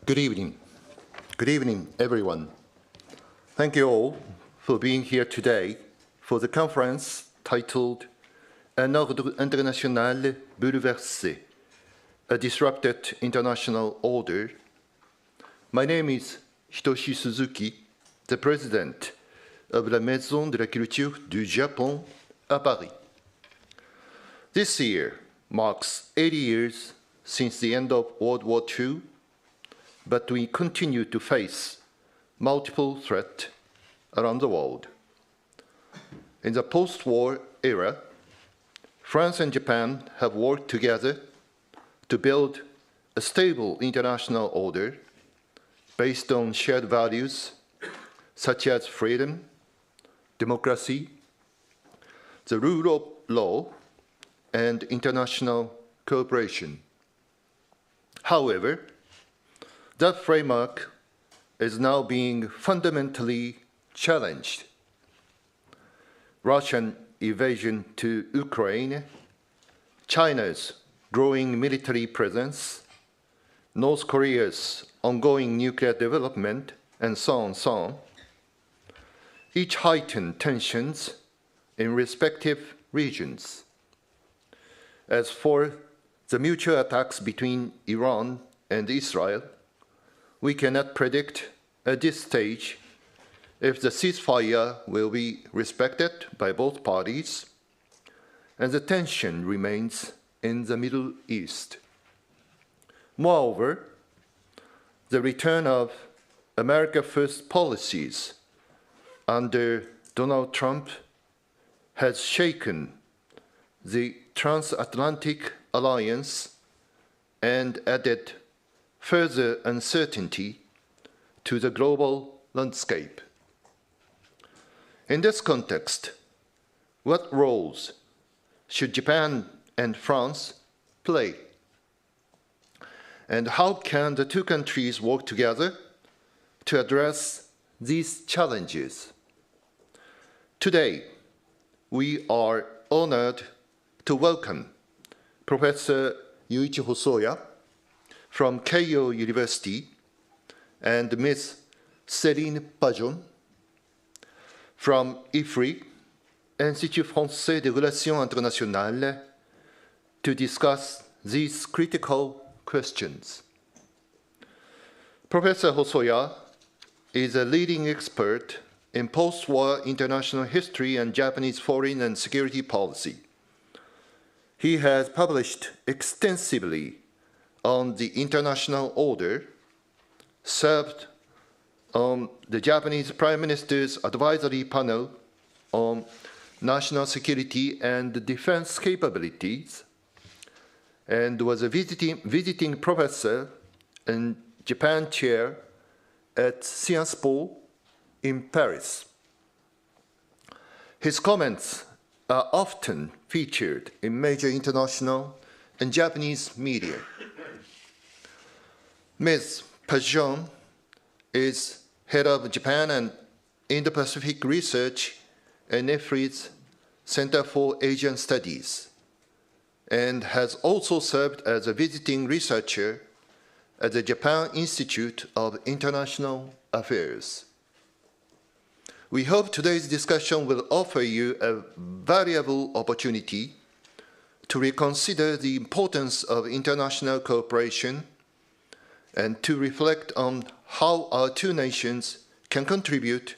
Good evening. Good evening, everyone. Thank you all for being here today for the conference titled Un ordre international bouleversé, a disrupted international order. My name is Hitoshi Suzuki, the president of la Maison de la Culture du Japon à Paris. This year marks 80 years since the end of World War II, but we continue to face multiple threats around the world. In the post-war era, France and Japan have worked together to build a stable international order based on shared values such as freedom, democracy, the rule of law, and international cooperation. However, that framework is now being fundamentally challenged. Russian invasion to Ukraine, China's growing military presence, North Korea's ongoing nuclear development, and so on, each heightened tensions in respective regions. As for the mutual attacks between Iran and Israel, we cannot predict at this stage if the ceasefire will be respected by both parties, and the tension remains in the Middle East. Moreover, the return of America First policies under Donald Trump has shaken the transatlantic alliance and added further uncertainty to the global landscape. In this context, what roles should Japan and France play? And how can the two countries work together to address these challenges? Today, we are honored to welcome Professor Yuichi Hosoya from Keio University and Ms. Céline Pajon from IFRI, Institut Français des Relations Internationales, to discuss these critical questions. Professor Hosoya is a leading expert in post-war international history and Japanese foreign and security policy. He has published extensively on the international order, served on the Japanese Prime Minister's advisory panel on national security and defense capabilities, and was a visiting professor and Japan chair at Sciences Po in Paris. His comments are often featured in major international and Japanese media. Ms. Pajon is head of Japan and Indo-Pacific Research at IFRI's Center for Asian Studies, and has also served as a visiting researcher at the Japan Institute of International Affairs. We hope today's discussion will offer you a valuable opportunity to reconsider the importance of international cooperation and to reflect on how our two nations can contribute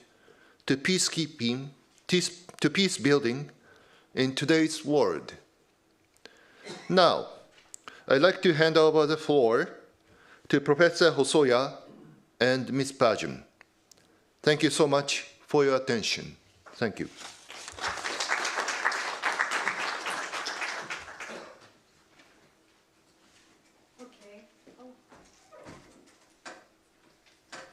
to peacekeeping, to peace building in today's world. Now, I'd like to hand over the floor to Professor Hosoya and Ms. Pajon. Thank you so much for your attention. Thank you. Okay. Oh.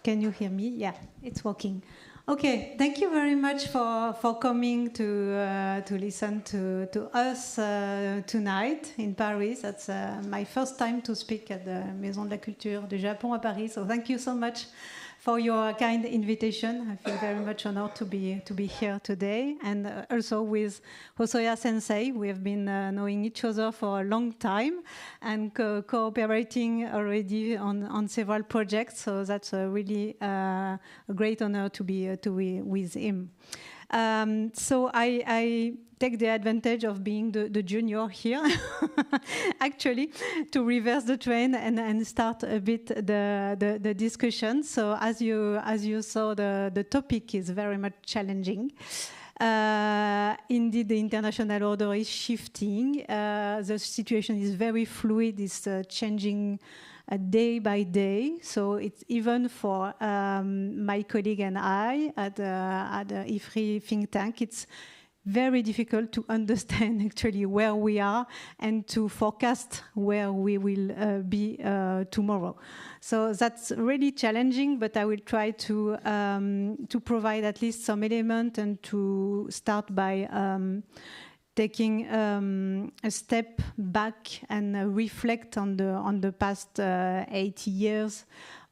Can you hear me? Yeah, it's working. Okay, thank you very much for coming to listen to us tonight in Paris. That's my first time to speak at the Maison de la Culture du Japon à Paris. So thank you so much for your kind invitation. I feel very much honored to be here today, and also with Hosoya Sensei. We have been knowing each other for a long time and cooperating already on several projects. So that's really a great honor to be with him. So I take the advantage of being the junior here, actually, to reverse the train and start a bit the discussion. So as you saw, the topic is very much challenging. Indeed, the international order is shifting. The situation is very fluid. It's changing day by day. So it's even for my colleague and I at the IFRI think tank, it's very difficult to understand actually where we are and to forecast where we will be tomorrow. So that's really challenging, but I will try to provide at least some element and to start by taking a step back and reflect on the past 80 years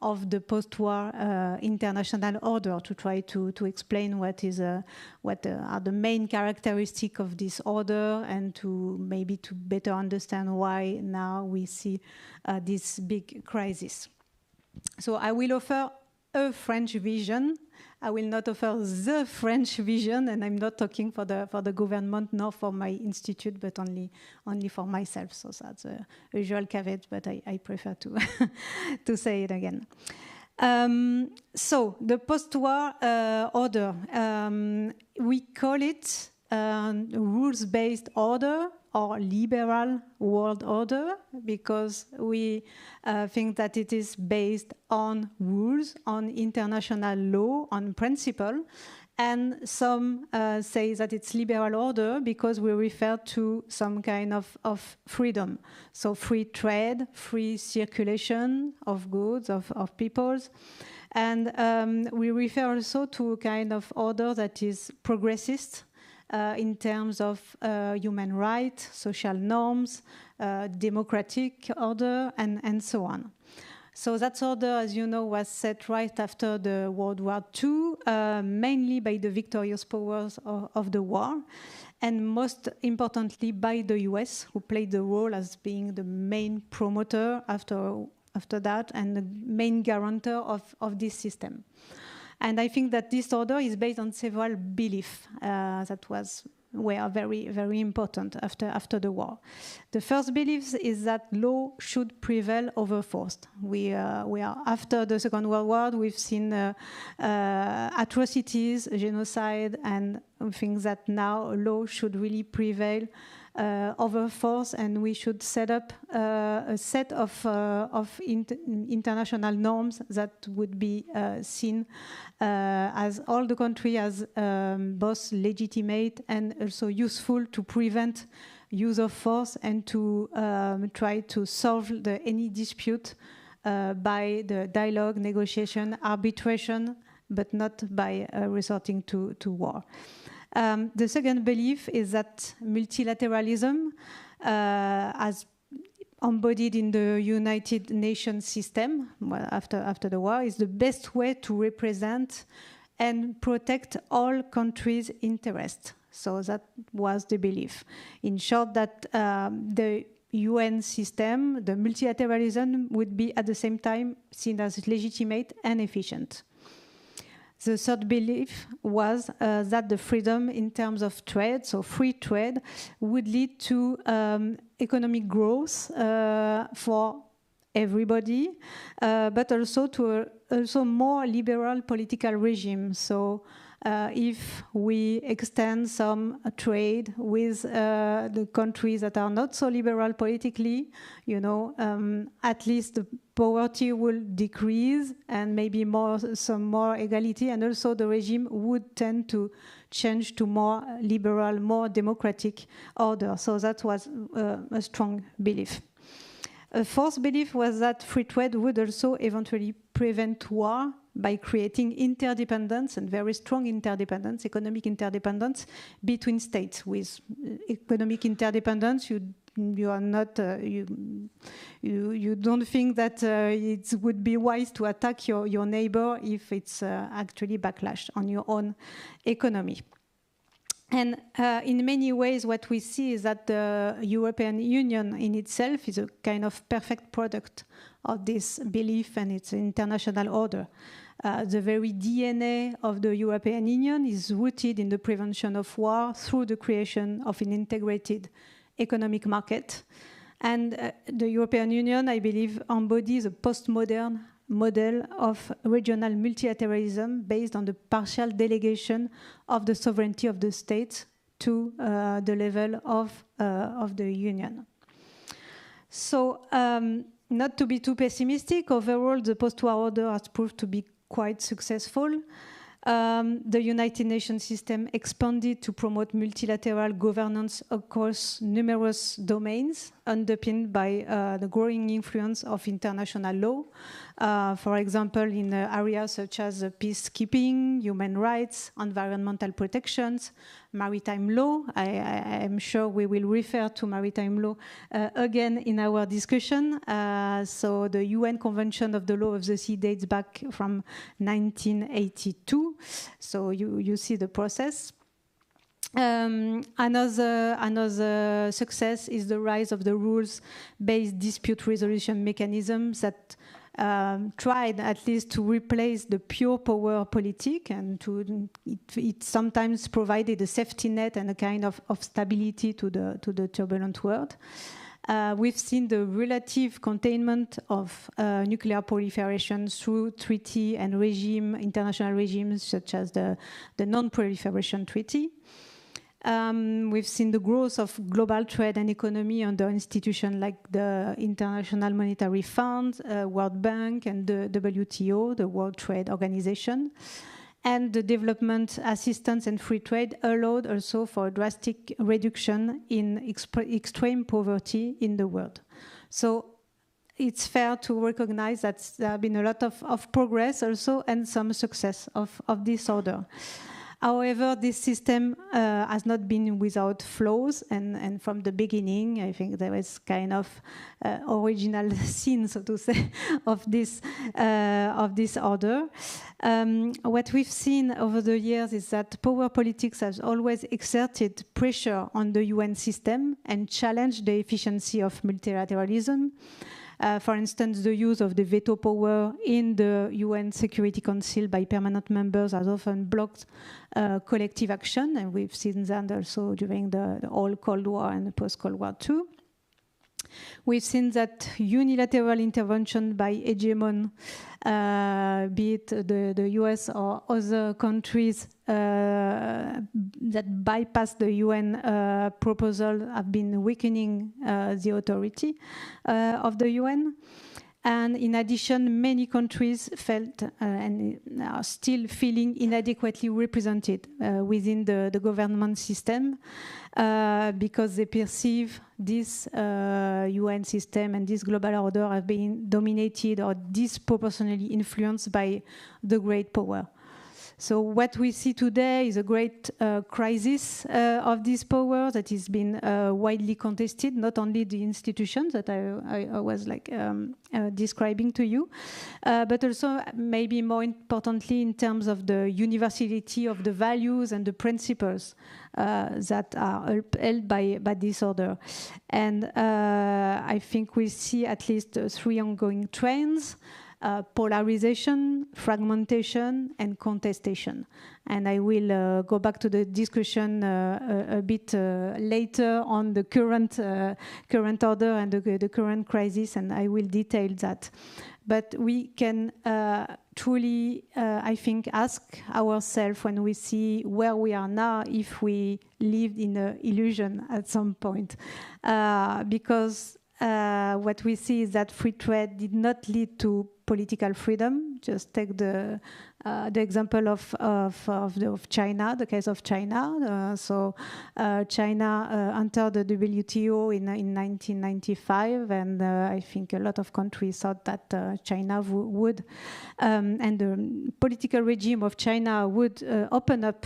of the post-war international order, to try to explain what are the main characteristics of this order, and to maybe to better understand why now we see this big crisis. So I will offer a French vision. I will not offer the French vision, and I'm not talking for the government nor for my institute, but only for myself. So that's a usual caveat, but I prefer to to say it again. So the post-war order, we call it rules-based order or liberal world order, because we think that it is based on rules, on international law, on principle. And some say that it's liberal order because we refer to some kind of freedom. So free trade, free circulation of goods, of peoples. And we refer also to a kind of order that is progressist, in terms of human rights, social norms, democratic order, and so on. So that order, as you know, was set right after the World War II, mainly by the victorious powers of the war, and most importantly by the US, who played the role as being the main promoter after that, and the main guarantor of this system. And I think that this order is based on several beliefs that were very, very important after the war. The first belief is that law should prevail over force. We are after the Second World War. We've seen atrocities, genocide, and we think that now law should really prevail over force, and we should set up a set of international norms that would be seen as all the country as both legitimate and also useful to prevent use of force and to try to solve any dispute by the dialogue, negotiation, arbitration, but not by resorting to war. The second belief is that multilateralism, as embodied in the United Nations system after the war, is the best way to represent and protect all countries' interests. So that was the belief. In short, that the UN system, the multilateralism, would be at the same time seen as legitimate and efficient. The third belief was that the freedom in terms of trade, so free trade, would lead to economic growth for everybody, but also to a more liberal political regime. So if we extend some trade with the countries that are not so liberal politically, at least the poverty will decrease and maybe some more equality, and also the regime would tend to change to more liberal, more democratic order. So that was a strong belief. A fourth belief was that free trade would also eventually prevent war by creating interdependence, and very strong interdependence, economic interdependence between states. With economic interdependence, you are not you don't think that it would be wise to attack your neighbor if it's actually backlash on your own economy. And in many ways, what we see is that the European Union in itself is a kind of perfect product of this belief and its international order. The very DNA of the European Union is rooted in the prevention of war through the creation of an integrated economic market. And the European Union, I believe, embodies a postmodern model of regional multilateralism based on the partial delegation of the sovereignty of the states to the level of the Union. So not to be too pessimistic, overall the post-war order has proved to be quite successful. The United Nations system expanded to promote multilateral governance across numerous domains, underpinned by the growing influence of international law. For example, in areas such as peacekeeping, human rights, environmental protections, maritime law. I am sure we will refer to maritime law again in our discussion. So the UN Convention of the Law of the Sea dates back from 1982. So you see the process. Another success is the rise of the rules-based dispute resolution mechanisms that tried at least to replace the pure power politic, and it sometimes provided a safety net and a kind of stability to the turbulent world. We've seen the relative containment of nuclear proliferation through treaty and international regimes such as the Non-Proliferation Treaty. We've seen the growth of global trade and economy under institutions like the International Monetary Fund, World Bank, and the WTO, the World Trade Organization. And the development assistance and free trade allowed also for a drastic reduction in extreme poverty in the world. So it's fair to recognize that there have been a lot of progress also and some success of this order. However, this system has not been without flaws, and from the beginning, I think there was kind of original sin, so to say, of this order. What we've seen over the years is that power politics has always exerted pressure on the UN system and challenged the efficiency of multilateralism. For instance, the use of the veto power in the UN Security Council by permanent members has often blocked collective action, and we've seen that also during the whole Cold War and the post-Cold War too. We've seen that unilateral intervention by hegemon, be it the US or other countries that bypass the UN proposal, have been weakening the authority of the UN. And in addition, many countries felt and are still feeling inadequately represented within the government system because they perceive this UN system and this global order have been dominated or disproportionately influenced by the great power. So what we see today is a great crisis of this power that has been widely contested, not only the institutions that I was describing to you, but also maybe more importantly in terms of the universality of the values and the principles that are upheld by this order. And I think we see at least 3 ongoing trends. Polarization, fragmentation, and contestation. And I will go back to the discussion a bit later on the current order and the current crisis, and I will detail that. But we can truly, I think, ask ourselves when we see where we are now if we lived in an illusion at some point. Because what we see is that free trade did not lead to political freedom. Just take the example of China, the case of China. China entered the WTO in 1995, and I think a lot of countries thought that China would, and the political regime of China would open up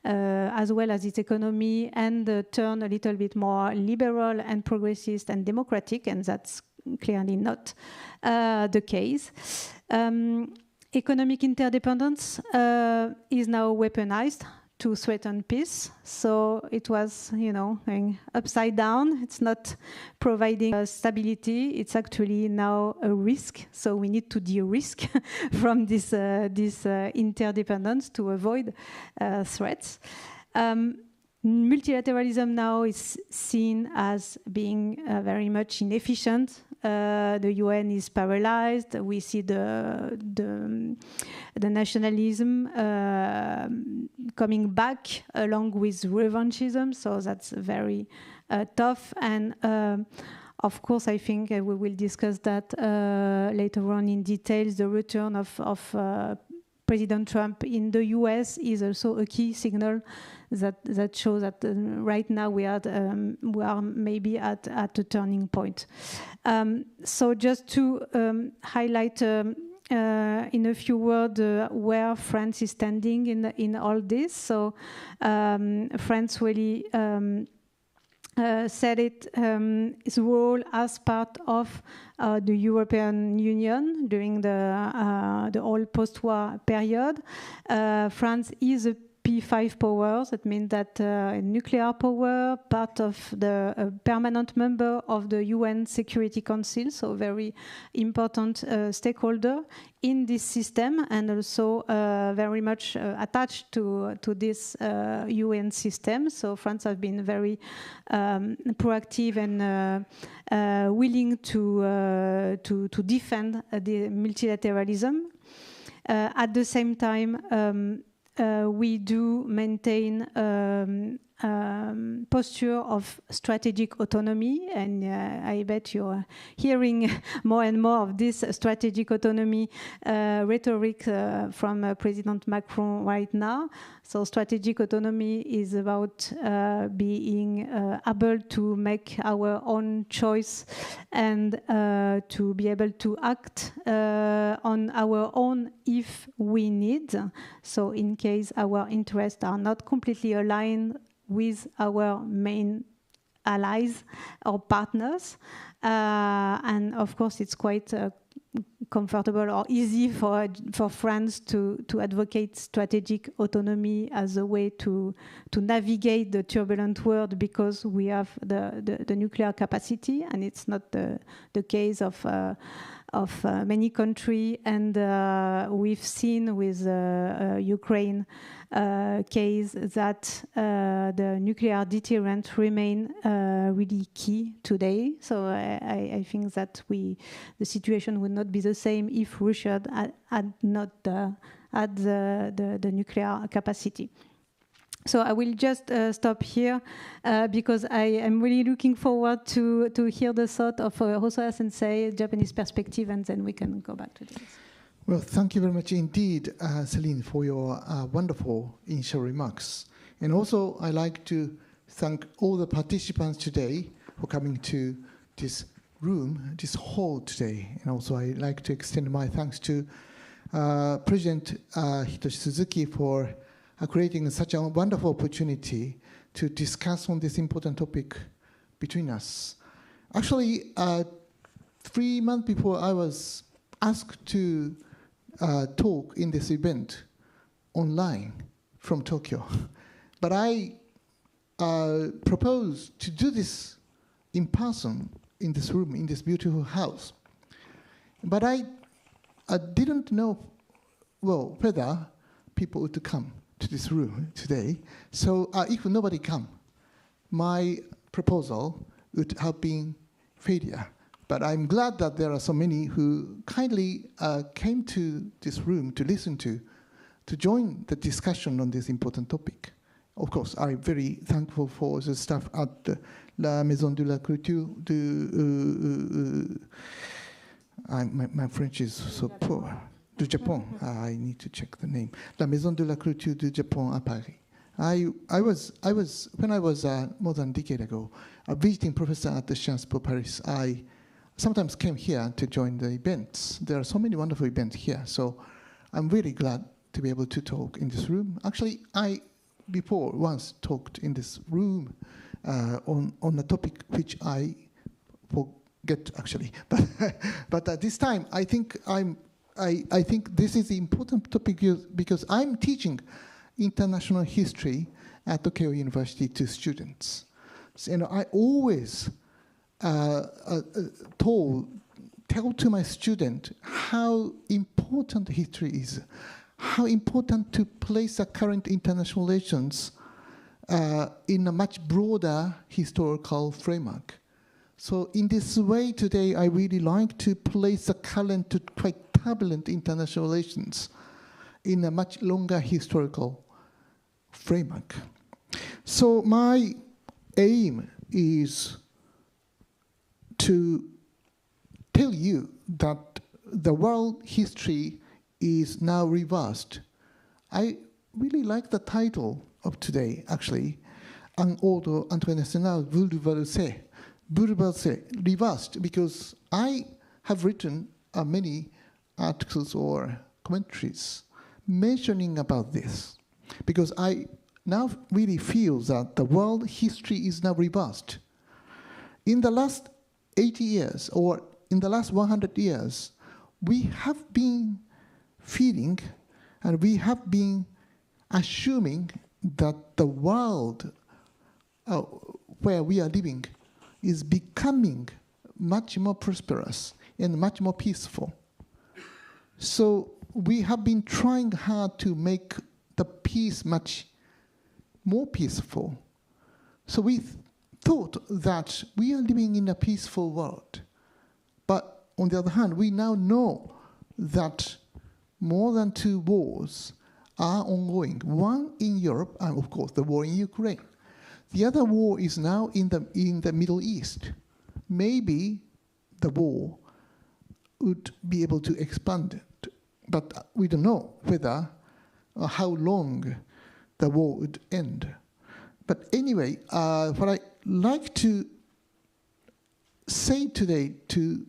as well as its economy and turn a little bit more liberal and progressist and democratic, and that's clearly not the case. Economic interdependence is now weaponized to threaten peace. So it was, going upside down. It's not providing stability. It's actually now a risk. So we need to de-risk from this interdependence to avoid threats. Multilateralism now is seen as being very much inefficient. The UN is paralyzed. We see the nationalism coming back along with revanchism. So that's very tough. And of course, I think we will discuss that later on in details. The return of President Trump in the US is also a key signal that shows that right now we are maybe at a turning point. So just to highlight in a few words where France is standing in all this. So France really said its role as part of the European Union during the whole post-war period. France is a P5 power. That means that nuclear power, part of the permanent member of the UN Security Council, so very important stakeholder in this system, and also very much attached to this UN system. So France has been very proactive and willing to defend the multilateralism. At the same time, we do maintain posture of strategic autonomy, and I bet you're hearing more and more of this strategic autonomy rhetoric from President Macron right now. So strategic autonomy is about being able to make our own choice and to be able to act on our own if we need. So in case our interests are not completely aligned with our main allies or partners. And of course, it's quite comfortable or easy for France to advocate strategic autonomy as a way to navigate the turbulent world, because we have the nuclear capacity, and it's not the case of many countries. And we've seen with Ukraine case that the nuclear deterrent remain really key today. So I think that the situation would not be the same if Russia had not had the nuclear capacity. So I will just stop here because I am really looking forward to hear the thought of Hosoya Sensei, Japanese perspective, and then we can go back to this. Well, thank you very much indeed, Céline, for your wonderful initial remarks. And also, I'd like to thank all the participants today for coming to this room, this hall today. And also, I'd like to extend my thanks to President Hitoshi Suzuki for creating such a wonderful opportunity to discuss on this important topic between us. Actually, 3 months before, I was asked to talk in this event online from Tokyo. But I proposed to do this in person in this room, in this beautiful house. But I didn't know, well, whether people would come to this room today. So if nobody come, my proposal would have been failure. But I'm glad that there are so many who kindly came to this room to listen to join the discussion on this important topic. Of course, I'm very thankful for the staff at la Maison de la Culture my French is so poor. Du Japon. I need to check the name. La Maison de la Culture du Japon à Paris. I was when I was more than a decade ago, a visiting professor at the Sciences Po Paris. I sometimes came here to join the events. There are so many wonderful events here, so I'm really glad to be able to talk in this room. Actually, I before once talked in this room on a topic which I forget actually, but this time I think I think this is an important topic because I'm teaching international history at Tokyo University to students. So, you know, I always tell to my student how important history is, how important to place the current international relations in a much broader historical framework. So in this way today, I really like to place the current quite turbulent international relations in a much longer historical framework. So my aim is to tell you that the world history is now reversed. I really like the title of today, actually, un ordre international bouleversé, reversed, because I have written many articles or commentaries mentioning about this, because I now really feel that the world history is now reversed. In the last 80 years, or in the last 100 years, we have been feeling and we have been assuming that the world where we are living is becoming much more prosperous and much more peaceful. So we have been trying hard to make the peace much more peaceful. So we thought that we are living in a peaceful world. But on the other hand, we now know that more than 2 wars are ongoing. One in Europe, and of course the war in Ukraine. The other war is now in the Middle East. Maybe the war would be able to expand, but we don't know whether or how long the war would end. But anyway, what I like to say today, to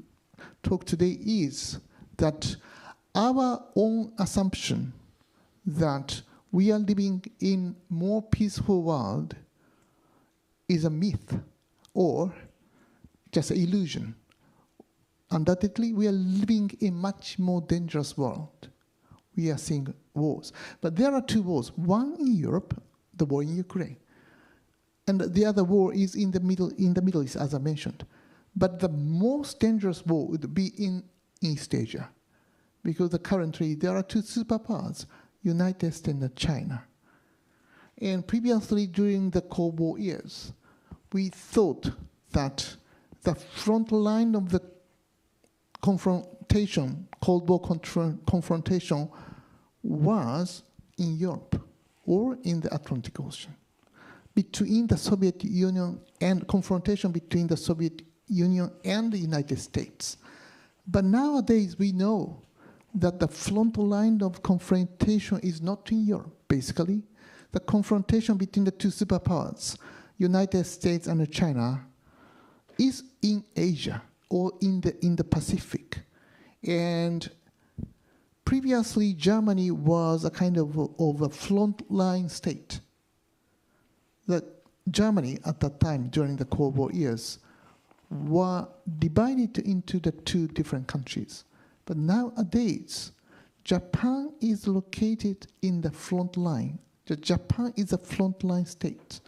talk today, is that our own assumption that we are living in more peaceful world is a myth or just an illusion. Undoubtedly, we are living in a much more dangerous world. We are seeing wars. But there are 2 wars. One in Europe, the war in Ukraine. And the other war is in the Middle East, as I mentioned. But the most dangerous war would be in East Asia. Because currently there are 2 superpowers, United States and China. And previously, during the Cold War years, we thought that the front line of the confrontation, Cold War confrontation, was in Europe or in the Atlantic Ocean, between the Soviet Union and confrontation between the Soviet Union and the United States. But nowadays we know that the front line of confrontation is not in Europe. Basically, the confrontation between the 2 superpowers, United States and China, is in Asia or in the Pacific. And previously, Germany was a kind of a front-line state. That Germany, at that time, during the Cold War years, were divided into the 2 different countries. But nowadays, Japan is located in the front line. Japan is a front-line state.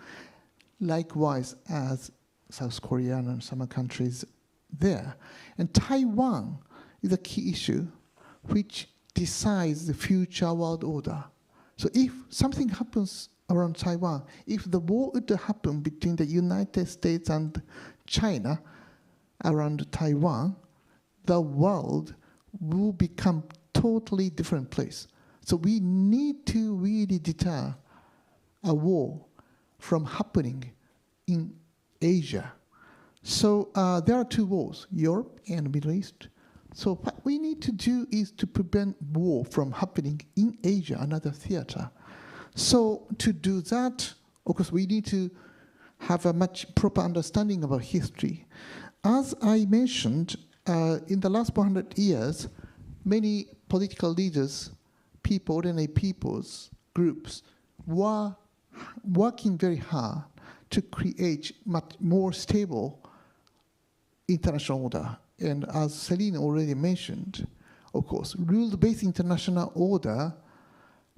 Likewise, as South Korea and some countries there. And Taiwan is a key issue which decides the future world order. So if something happens around Taiwan, if the war would happen between the United States and China around Taiwan, the world will become totally different place. So we need to really deter a war from happening in Asia. So there are 2 wars, Europe and Middle East. So what we need to do is to prevent war from happening in Asia, another theater. So to do that, of course, we need to have a much proper understanding about history. As I mentioned, in the last 100 years, many political leaders, ordinary peoples, groups, were working very hard to create much more stable international order. And as Céline already mentioned, of course, rules-based international order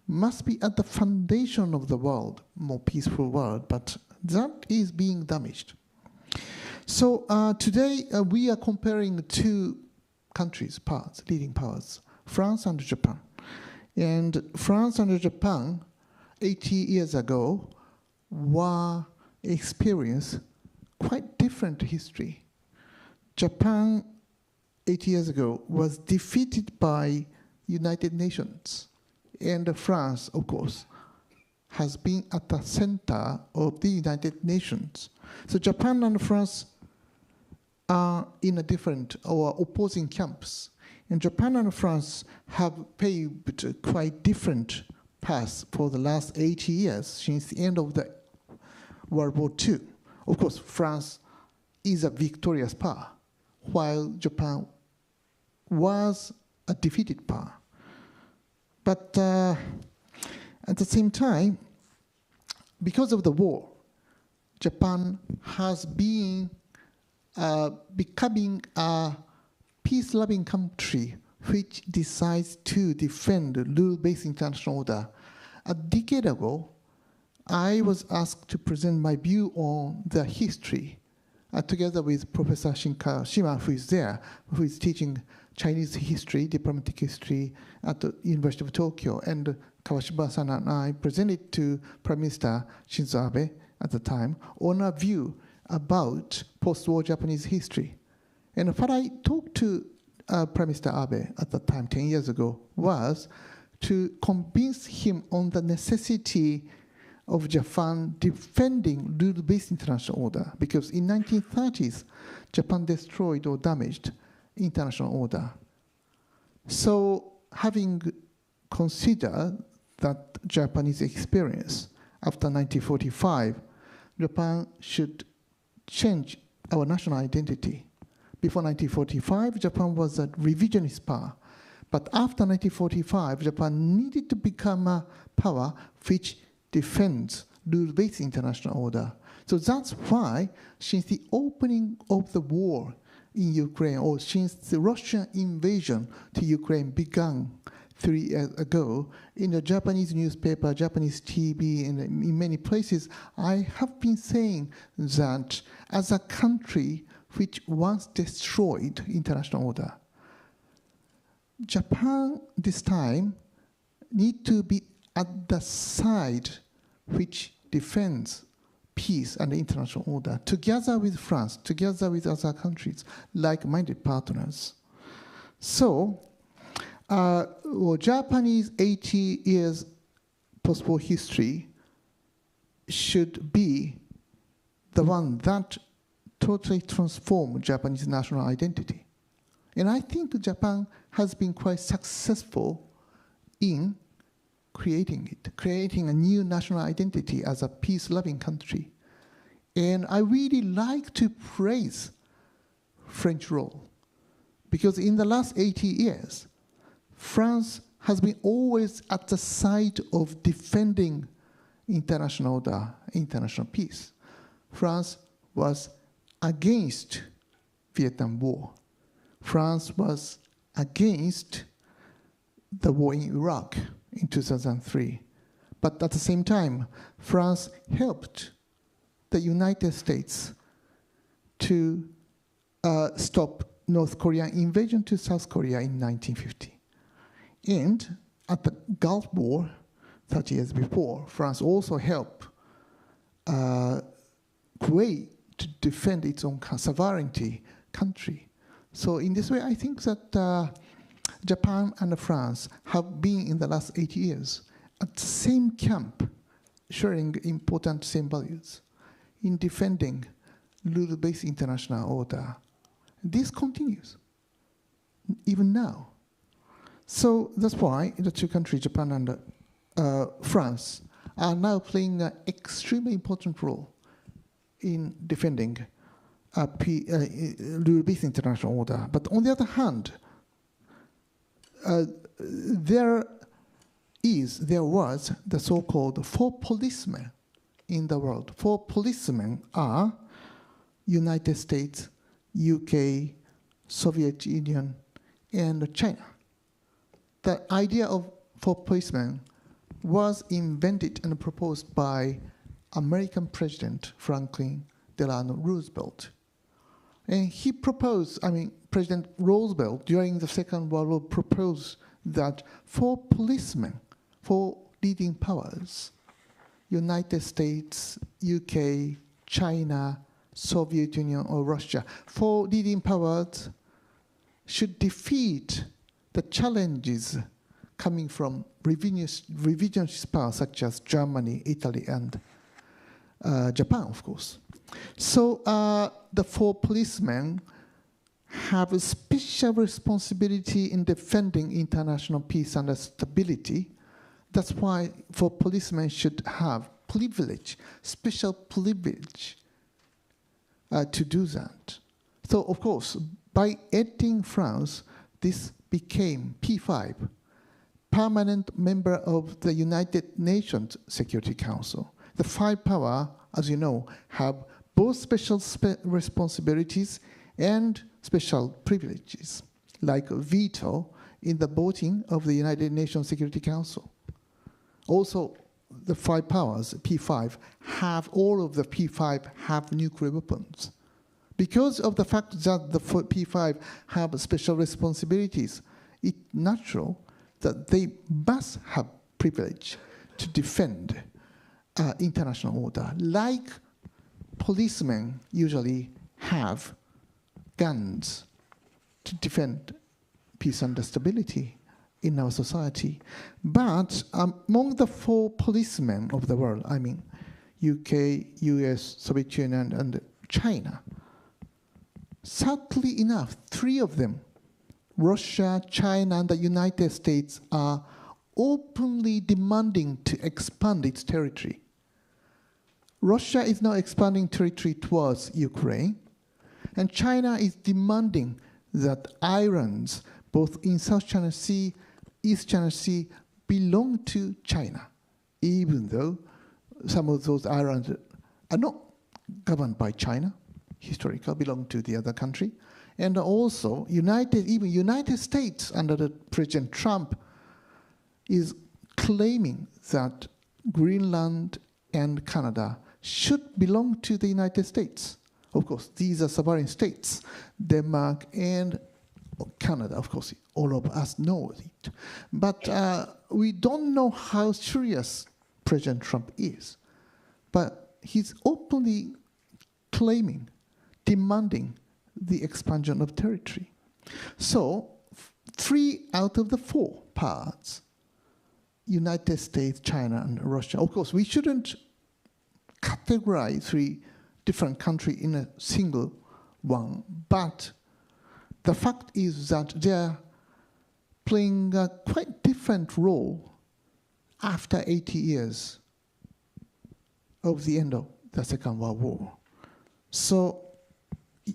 must be at the foundation of the world, more peaceful world, but that is being damaged. So today we are comparing 2 countries, leading powers, France and Japan. And France and Japan, 80 years ago, were experienced quite different history. Japan, 80 years ago, was defeated by United Nations. And France, of course, has been at the center of the United Nations. So Japan and France are in a different or opposing camps. And Japan and France have paved a quite different paths for the last 80 years since the end of the World War II. Of course, France is a victorious power, while Japan was a defeated power. But at the same time, because of the war, Japan has been becoming a peace-loving country which decides to defend rule-based international order. A decade ago, I was asked to present my view on the history, together with Professor Shima, who is there, who is teaching Chinese history, diplomatic history at the University of Tokyo. And Kawashima-san and I presented to Prime Minister Shinzo Abe at the time on a view about post-war Japanese history. And what I talked to Prime Minister Abe at the time, 10 years ago, was to convince him on the necessity of Japan defending rule-based international order, because in 1930s, Japan destroyed or damaged international order. So having considered that Japanese experience after 1945, Japan should change our national identity. Before 1945, Japan was a revisionist power. But after 1945, Japan needed to become a power which defends rule-based international order. So that's why, since the opening of the war in Ukraine, or since the Russian invasion to Ukraine began 3 years ago, in the Japanese newspaper, Japanese TV, and in many places, I have been saying that as a country which once destroyed international order, Japan this time need to be at the side which defends peace and international order, together with France, together with other countries, like-minded partners. So, Japanese 80 years post-war history should be the one that totally transformed Japanese national identity. And I think Japan has been quite successful in creating a new national identity as a peace-loving country. And I really like to praise French role, because in the last 80 years, France has been always at the side of defending international order, international peace. France was against Vietnam War. France was against the war in Iraq in 2003. But at the same time, France helped the United States to stop North Korean invasion to South Korea in 1950. And at the Gulf War, 30 years before, France also helped Kuwait to defend its own sovereignty country. So in this way, I think that Japan and France have been in the last 80 years at the same camp, sharing important same values in defending rule-based international order. This continues, even now. So that's why the two countries, Japan and France, are now playing an extremely important role in defending rule-based international order. But on the other hand, there was the so-called four policemen in the world. Four policemen are United States, UK, Soviet Union, and China. The idea of four policemen was invented and proposed by American President Franklin Delano Roosevelt. And he proposed, President Roosevelt during the Second World War proposed that four policemen, four leading powers, United States, UK, China, Soviet Union, or Russia, four leading powers should defeat the challenges coming from revisionist powers such as Germany, Italy, and Japan, of course. So the four policemen have a special responsibility in defending international peace and stability. That's why for policemen should have privilege, special privilege to do that. So of course, by adding France, this became P5, permanent member of the United Nations Security Council. The five powers, as you know, have both special responsibilities and special privileges, like veto in the voting of the United Nations Security Council. Also, the five powers, P5, all of the P5 have nuclear weapons. Because of the fact that the P5 have special responsibilities, it's natural that they must have privilege to defend international order, like policemen usually have guns to defend peace and stability in our society. But among the four policemen of the world, I mean UK, US, Soviet Union, and China, sadly enough, three of them, Russia, China, and the United States, are openly demanding to expand its territory. Russia is now expanding territory towards Ukraine, and China is demanding that islands, both in South China Sea, East China Sea, belong to China, even though some of those islands are not governed by China, historically belong to the other country. And also, even United States under the President Trump is claiming that Greenland and Canada should belong to the United States. Of course, these are sovereign states. Denmark and Canada, of course, all of us know it. But we don't know how serious President Trump is. But he's openly claiming, demanding the expansion of territory. So 3 out of the 4 parts, United States, China, and Russia. Of course, we shouldn't categorize 3 different countries in a single one, but the fact is that they're playing a quite different role after 80 years of the end of the Second World War. So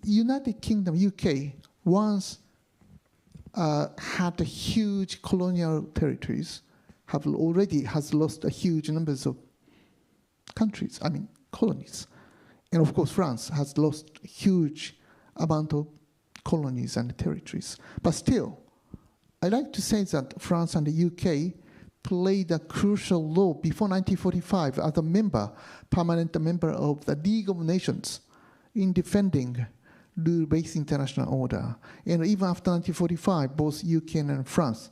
United Kingdom, UK, once had a huge colonial territories, has lost a huge numbers of countries, I mean colonies. And of course France has lost a huge amount of colonies and territories. But still, I like to say that France and the UK played a crucial role before 1945 as a member, permanent member of the League of Nations in defending rule-based international order. And even after 1945, both UK and France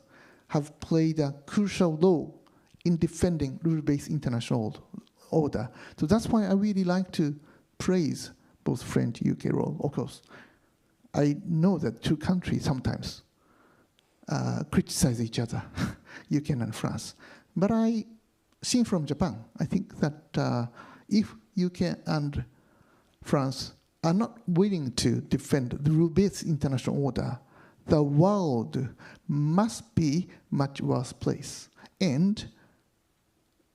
have played a crucial role in defending rule-based international order. So that's why I really like to praise both French and UK role. Of course, I know that 2 countries sometimes criticize each other, UK and France. But I see from Japan, I think that if UK and France are not willing to defend the rule-based international order, the world must be much worse place. And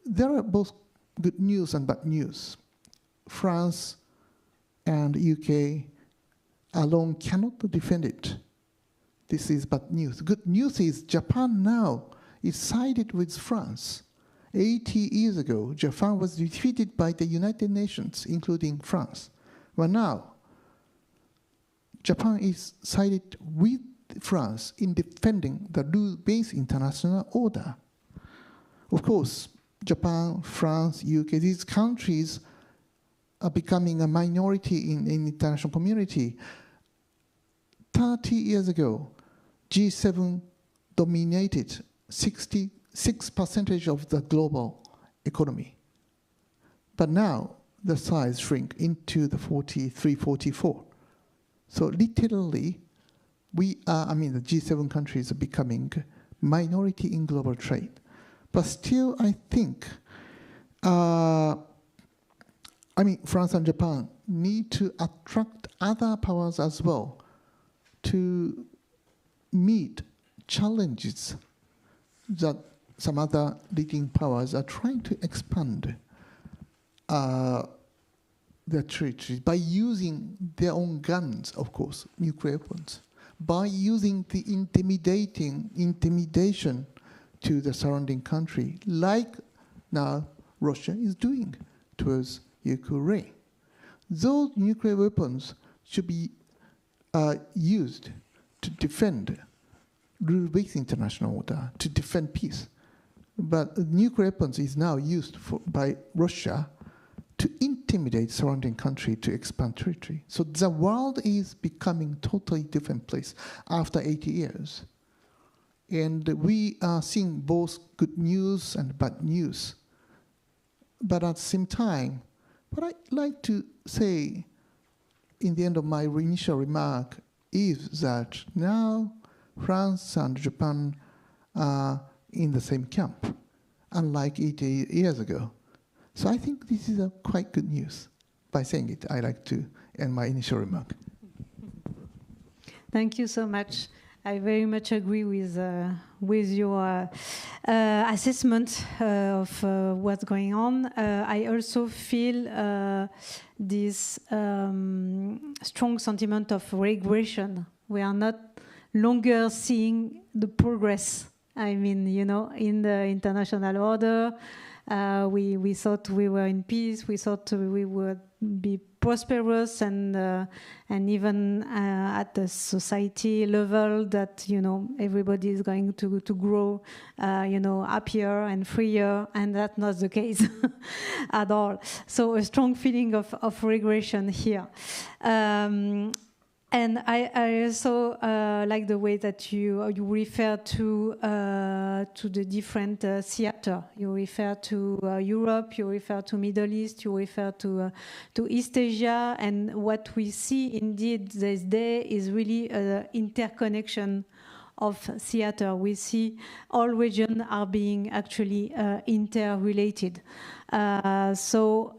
there are both good news and bad news. France and UK alone cannot defend it. This is bad news. Good news is Japan now is sided with France. 80 years ago, Japan was defeated by the United Nations, including France. But now, Japan is sided with France in defending the rule-based international order. Of course, Japan, France, UK, these countries are becoming a minority in international community. 30 years ago, G7 dominated 66% of the global economy. But now, the size shrink into the 43, 44. So literally, the G7 countries are becoming minority in global trade. But still, I think, France and Japan need to attract other powers as well to meet challenges that some other leading powers are trying to expand their territory by using their own guns, of course, nuclear weapons, by using the intimidation to the surrounding country, like now Russia is doing towards Ukraine. Those nuclear weapons should be used to defend rule-based international order, to defend peace. But nuclear weapons is now used by Russia to intimidate surrounding country to expand territory. So the world is becoming totally different place after 80 years. And we are seeing both good news and bad news. But at the same time, what I'd like to say in the end of my initial remark is that now France and Japan are in the same camp, unlike 80 years ago. So I think this is a quite good news. By saying it, I like to end my initial remark. Thank you so much. I very much agree with your assessment of what's going on. I also feel this strong sentiment of regression. We are not longer seeing the progress. I mean, you know, in the international order, we thought we were in peace. We thought we would be prosperous, and even at the society level, that, you know, everybody is going to grow, you know, happier and freer, and that's not the case at all. So a strong feeling of regression here. And I also like the way that you refer to the different theater. You refer to Europe, you refer to Middle East, you refer to East Asia, and what we see indeed this day is really an interconnection of theater. We see all regions are being actually interrelated. So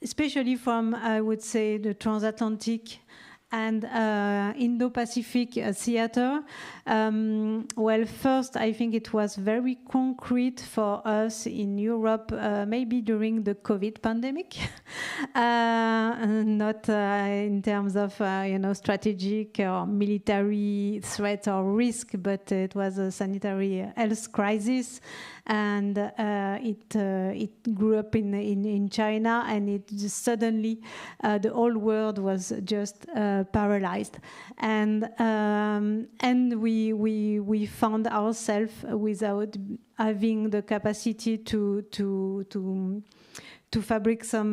especially from, I would say, the transatlantic and Indo-Pacific theater. Well, first, I think it was very concrete for us in Europe, maybe during the COVID pandemic, not in terms of you know, strategic or military threat or risk, but it was a sanitary health crisis. And it grew up in China, and it just suddenly the whole world was just paralyzed, and we found ourselves without having the capacity to fabric some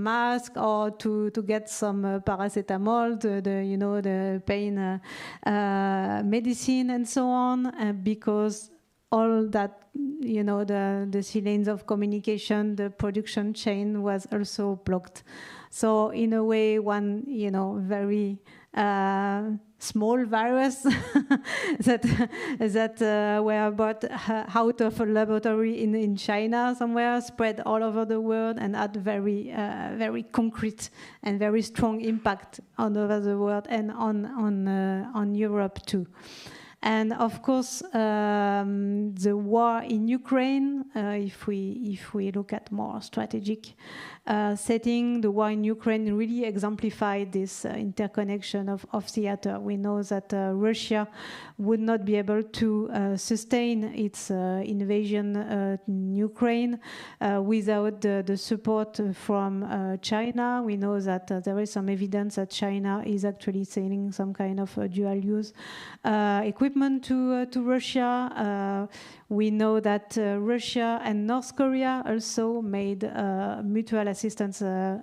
mask, or to get some paracetamol, the pain medicine and so on, because all that, you know, the lanes of communication, the production chain was also blocked. So in a way, one, you know, very small virus that were brought out of a laboratory in China somewhere, spread all over the world, and had very concrete and very strong impact all over the world, and on Europe too. And of course, the war in Ukraine, if we look at more strategic setting, the war in Ukraine really exemplified this interconnection of theater. We know that Russia would not be able to sustain its invasion in Ukraine without the support from China. We know that there is some evidence that China is actually selling some kind of dual-use equipment to Russia. We know that Russia and North Korea also made a mutual assistance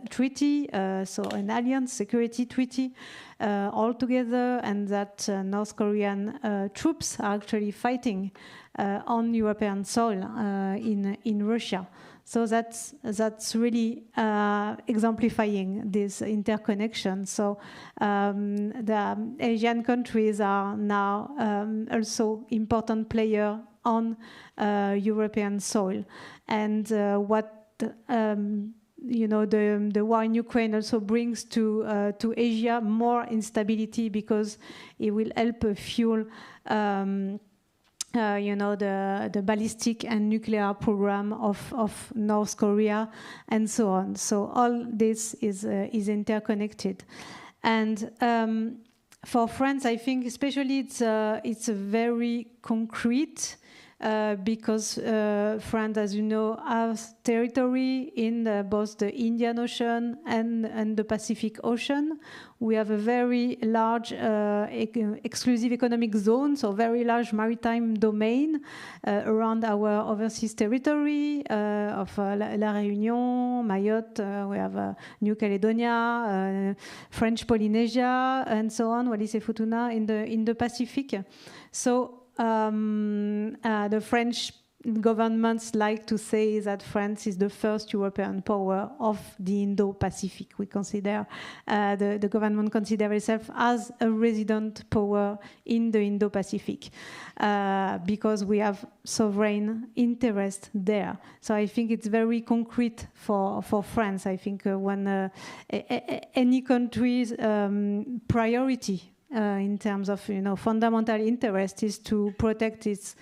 treaty, so an alliance security treaty all together, and that North Korean troops are actually fighting on European soil in Russia. So that's really exemplifying this interconnection. So the Asian countries are now also important player on European soil. And what the war in Ukraine also brings to Asia more instability, because it will help fuel the ballistic and nuclear program of North Korea, and so on. So all this is interconnected, and for France, I think especially it's a very concrete. Because France, as you know, has territory in both the Indian Ocean and the Pacific Ocean. We have a very large exclusive economic zone, so very large maritime domain around our overseas territory of La Réunion, Mayotte, we have New Caledonia, French Polynesia, and so on, Wallis et Futuna in the Pacific. So the French governments like to say that France is the first European power of the Indo-Pacific. We consider, the government consider itself as a resident power in the Indo-Pacific because we have sovereign interest there. So I think it's very concrete for France. I think when any country's priority in terms of fundamental interest is to protect its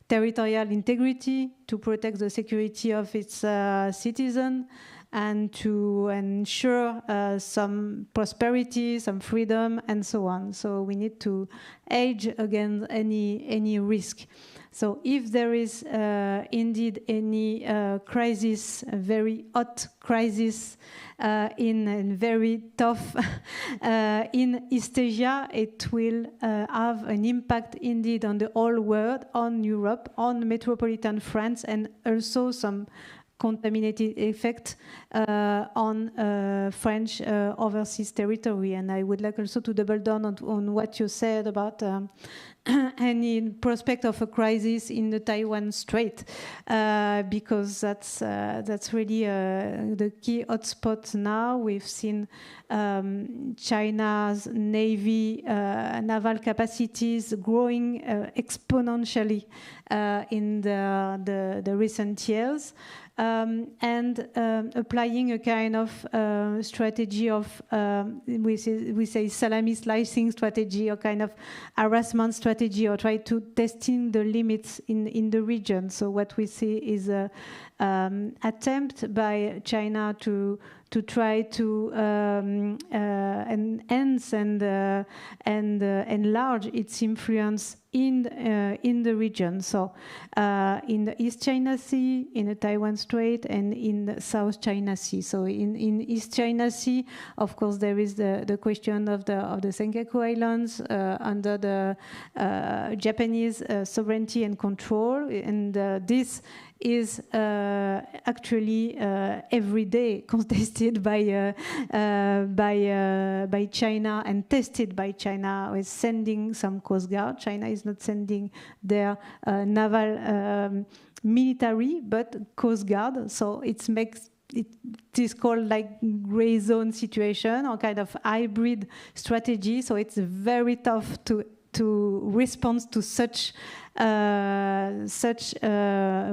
territorial integrity, to protect the security of its citizens, and to ensure some prosperity, some freedom, and so on. So we need to hedge against any risk. So if there is indeed any crisis, a very hot crisis in very tough in East Asia, it will have an impact indeed on the whole world, on Europe, on metropolitan France, and also some contaminated effect on French overseas territory. And I would like also to double down on what you said about any prospect of a crisis in the Taiwan Strait, because that's really the key hotspot now. We've seen China's Navy naval capacities growing exponentially in the recent years. And applying a kind of strategy of, we say salami slicing strategy, or kind of harassment strategy, or try to testing the limits in the region. So what we see is an attempt by China to try to enhance and enlarge its influence in the region. So in the East China Sea, in the Taiwan Strait, and in the South China Sea. So in East China Sea, of course, there is the question of the Senkaku Islands under the Japanese sovereignty and control, and this is actually every day contested by China and tested by China with sending some Coast Guard. China is not sending their naval military, but Coast Guard. So it is called like gray zone situation, or kind of hybrid strategy. So it's very tough to respond to such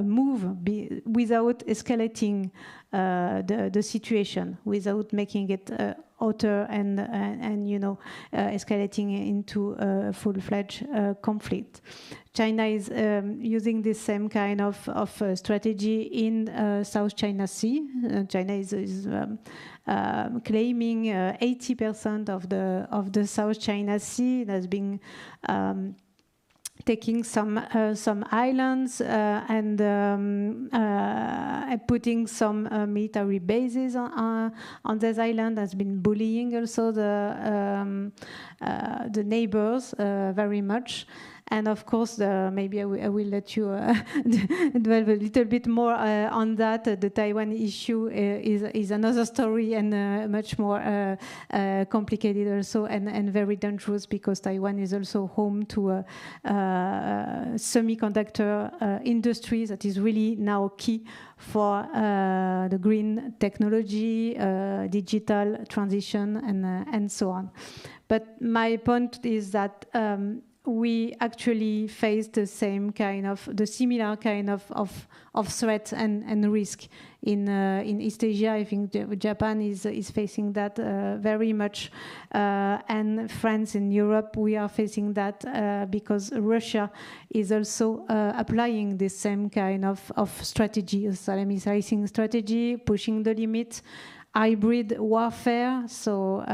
move without escalating the situation, without making it hotter and escalating into a full-fledged conflict. China is using this same kind of strategy in South China Sea. China is claiming 80% of the South China Sea. It has been taking some islands and putting some military bases on this island. Has been bullying also the neighbors very much. And of course, maybe I will let you dwell a little bit more on that. The Taiwan issue is another story, and much more complicated also, and very dangerous, because Taiwan is also home to a semiconductor industry that is really now key for the green technology, digital transition, and so on. But my point is that we actually face the similar kind of threat and risk in East Asia. I think Japan is facing that very much, and France in Europe, we are facing that because Russia is also applying the same kind of strategy, a Salamizing strategy, pushing the limit, hybrid warfare, so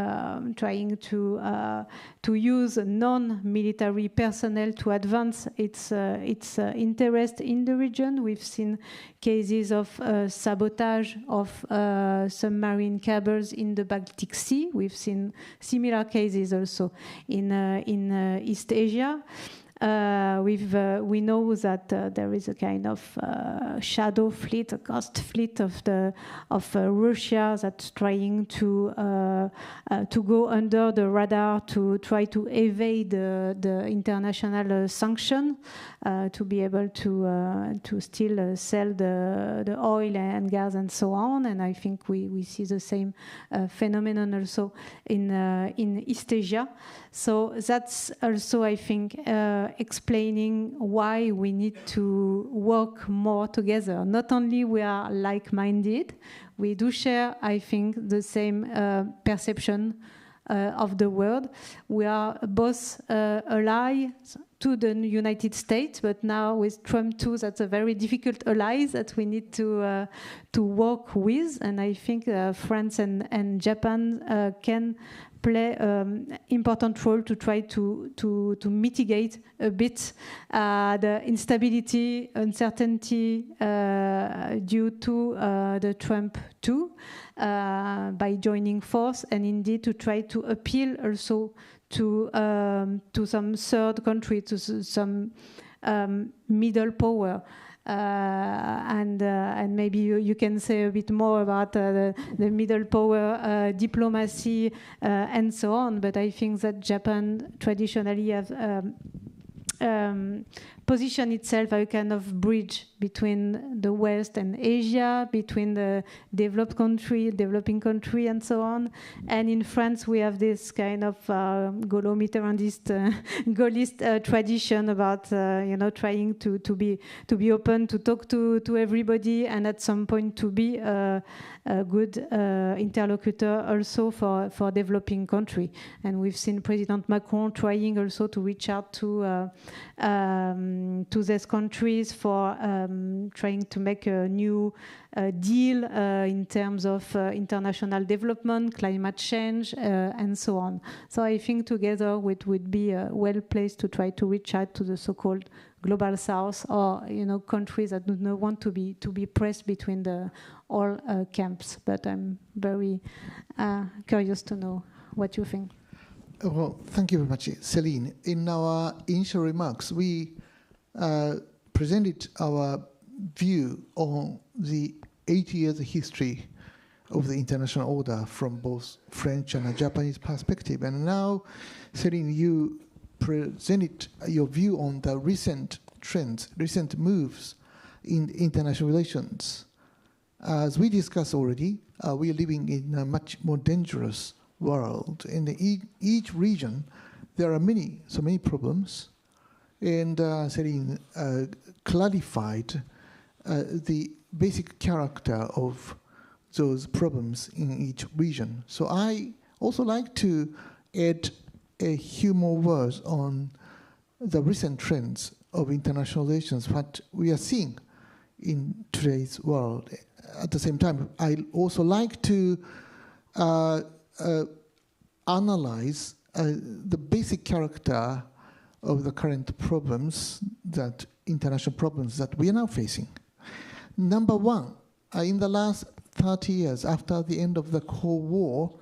trying to use non-military personnel to advance its interest in the region. We've seen cases of sabotage of submarine cables in the Baltic Sea. We've seen similar cases also in East Asia. We know that there is a kind of shadow fleet, a ghost fleet of Russia that's trying to go under the radar to try to evade the international sanction, to be able to still sell the oil and gas and so on. And I think we see the same phenomenon also in East Asia. So that's also, I think, explaining why we need to work more together. Not only we are like-minded, we do share, I think, the same perception of the world. We are both allies to the United States, but now with Trump too, that's a very difficult ally that we need to work with. And I think France and Japan can play important role to try to mitigate a bit the instability, uncertainty due to the Trump too, by joining force, and indeed to try to appeal also to some third country, to some middle power. And maybe you can say a bit more about the middle power diplomacy and so on. But I think that Japan traditionally has positioned itself as a kind of bridge between the West and Asia, between the developing country, and so on. And in France, we have this kind of Gaulo-Mitterrandist, Gaullist tradition about trying to be open, to talk to everybody, and at some point to be a good interlocutor also for developing country. And we've seen President Macron trying also to reach out to these countries for trying to make a new deal in terms of international development, climate change, and so on. So I think together we would be well placed to try to reach out to the so-called global south, or countries that do not want to be pressed between all camps. But I'm very curious to know what you think. Well, thank you very much, Céline. In our initial remarks, we presented our view on the 80 years history of the international order from both French and a Japanese perspective. And now, Céline, you presented your view on the recent trends, recent moves in international relations. As we discussed already, we are living in a much more dangerous world. In each region, there are so many problems. And Céline clarified the basic character of those problems in each region. So I also like to add a few more words on the recent trends of international relations, what we are seeing in today's world. At the same time, I also like to analyze the basic character of the current problems, that international problems that we are now facing. Number one, in the last 30 years, after the end of the Cold War,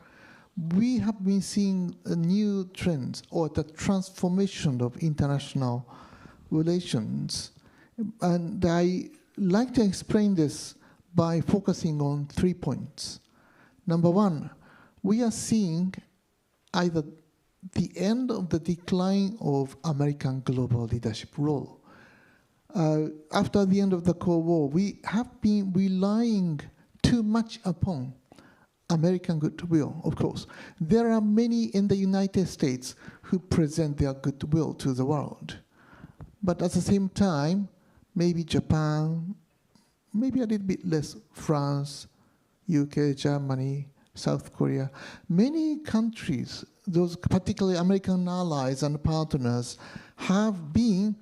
we have been seeing new trends, or the transformation of international relations. And I like to explain this by focusing on 3 points. Number one, we are seeing either the end of the decline of American global leadership role. After the end of the Cold War, we have been relying too much upon American goodwill, of course. There are many in the United States who present their goodwill to the world. But at the same time, maybe Japan, maybe a little bit less France, UK, Germany, South Korea, many countries, those particularly American allies and partners, have been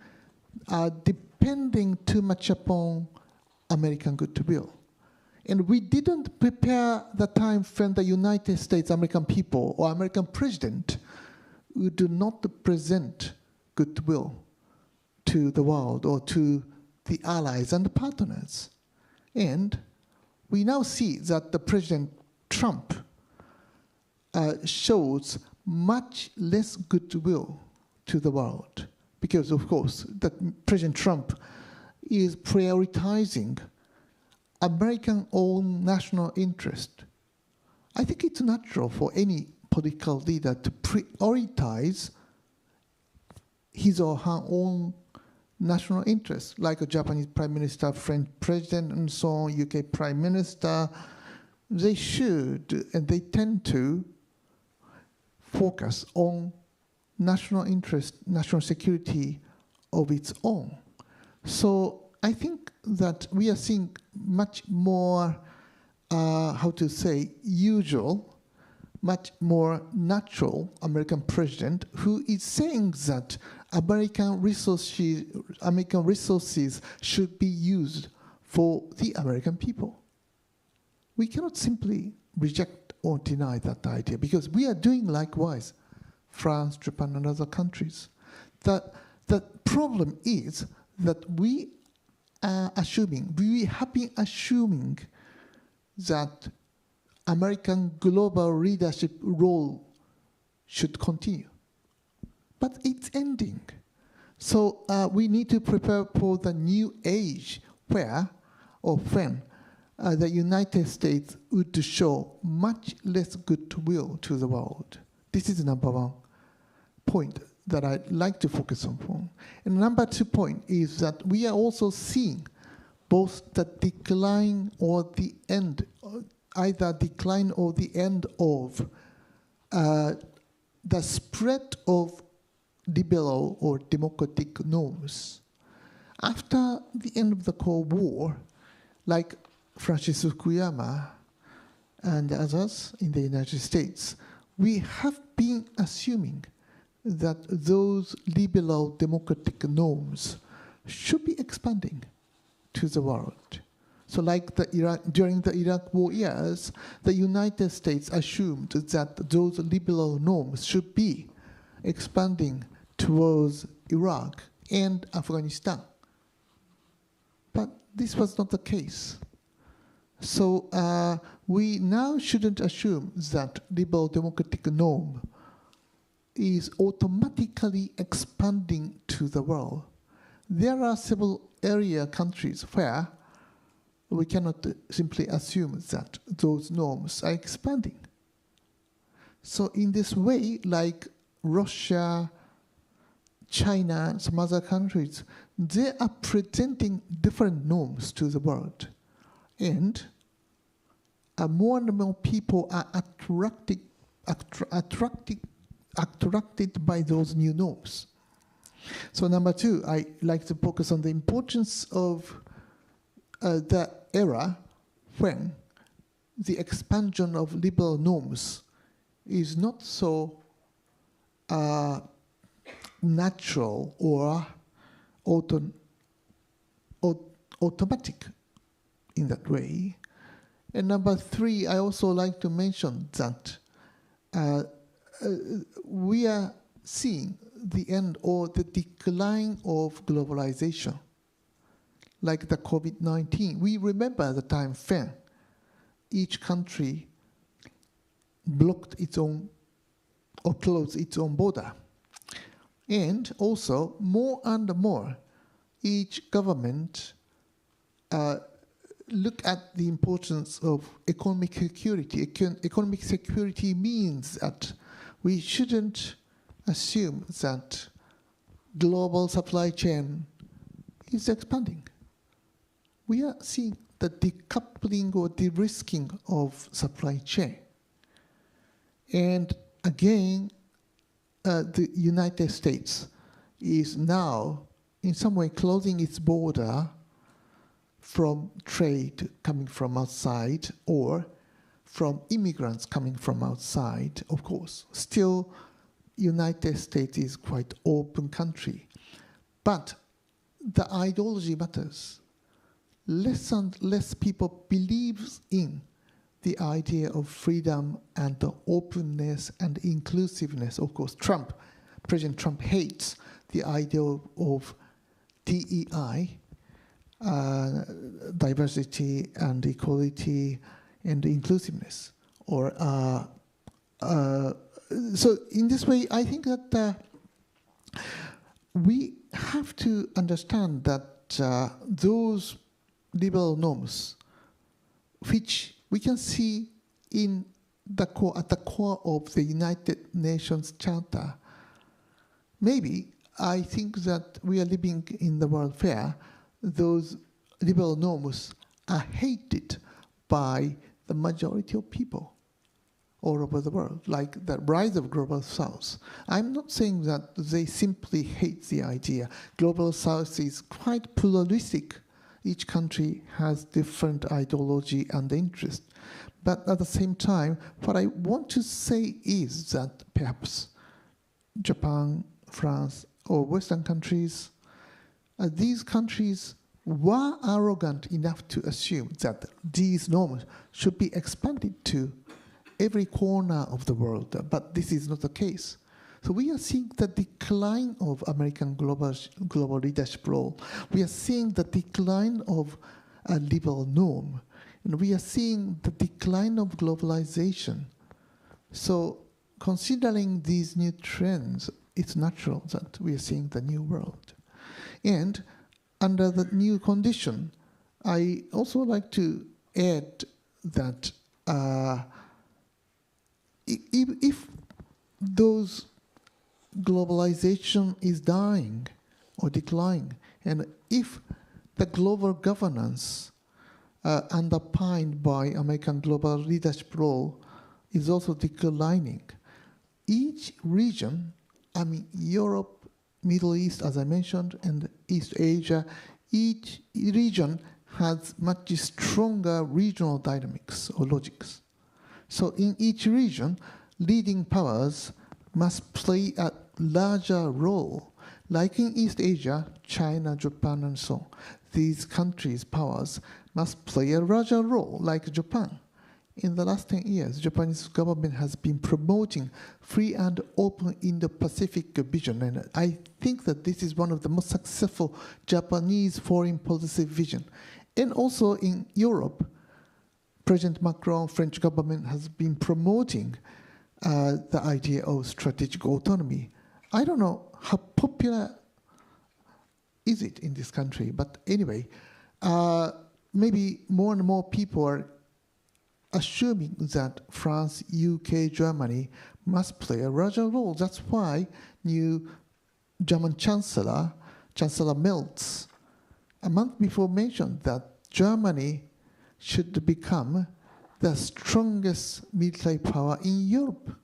depending too much upon American goodwill. And we didn't prepare the time when the United States, American people, or American president would do not present goodwill to the world or to the allies and the partners. And we now see that the President Trump shows much less goodwill to the world because, of course, that President Trump is prioritizing American-owned national interest. I think it's natural for any political leader to prioritize his or her own national interests, like a Japanese prime minister, French president, and so on, UK prime minister. They should, and they tend to, focus on national interest, national security of its own. So I think that we are seeing much more, usual, much more natural American president who is saying that American resources should be used for the American people. We cannot simply reject or deny that idea because we are doing likewise, France, Japan, and other countries. The problem is that we have been assuming that American global leadership role should continue. But it's ending. So we need to prepare for the new age where or when the United States would show much less goodwill to the world. This is the number one point that I'd like to focus on. And number 2 point is that we are also seeing both the decline or the end, either decline or the end of the spread of liberal or democratic norms. After the end of the Cold War, like Francis Fukuyama and others in the United States, we have been assuming that those liberal democratic norms should be expanding to the world. So like during the Iraq war years, the United States assumed that those liberal norms should be expanding towards Iraq and Afghanistan. But this was not the case. So we now shouldn't assume that liberal democratic norm is automatically expanding to the world. There are several countries where we cannot simply assume that those norms are expanding. So in this way, like Russia, China, some other countries, they are presenting different norms to the world. And more and more people are attracted by those new norms. So number 2, I like to focus on the importance of the era when the expansion of liberal norms is not so natural or automatic in that way. And number 3, I also like to mention that we are seeing the end or the decline of globalization, like the COVID-19. We remember the time when each country blocked its own or closed its own border. And also, more and more, each government look at the importance of economic security. Economic security means that we shouldn't assume that global supply chain is expanding. We are seeing the decoupling or de-risking of supply chain. And again, the United States is now in some way closing its border from trade coming from outside or from immigrants coming from outside, of course. Still, United States is quite open country. But the ideology matters. Less and less people believe in the idea of freedom and the openness and inclusiveness. Of course, President Trump hates the idea of DEI, diversity and equality and inclusiveness. So in this way, I think that we have to understand that those liberal norms, which we can see in the core, at the core of the United Nations Charter, maybe I think that we are living in the world fair. Those liberal norms are hated by the majority of people all over the world, like the rise of Global South. I'm not saying that they simply hate the idea. Global South is quite pluralistic. Each country has different ideology and interest. But at the same time, what I want to say is that perhaps Japan, France, or Western countries, these countries were arrogant enough to assume that these norms should be expanded to every corner of the world, but this is not the case. So we are seeing the decline of American global leadership role. We are seeing the decline of a liberal norm, and we are seeing the decline of globalization. So considering these new trends, it's natural that we are seeing the new world. And under the new condition, I also like to add that if those globalization is dying or declining, and if the global governance underpinned by American global leadership role is also declining, each region, I mean Europe, Middle East, as I mentioned, and East Asia, each region has much stronger regional dynamics or logics. So in each region, leading powers must play a larger role. Like in East Asia, China, Japan, and so on. These countries' powers must play a larger role, like Japan. In the last 10 years, the Japanese government has been promoting free and open Indo-Pacific vision, and I think that this is one of the most successful Japanese foreign policy vision. And also in Europe, President Macron, French government has been promoting the idea of strategic autonomy. I don't know how popular is it in this country, but anyway, maybe more and more people are assuming that France, UK, Germany must play a larger role. That's why new German Chancellor Merz, a month before mentioned that Germany should become the strongest military power in Europe,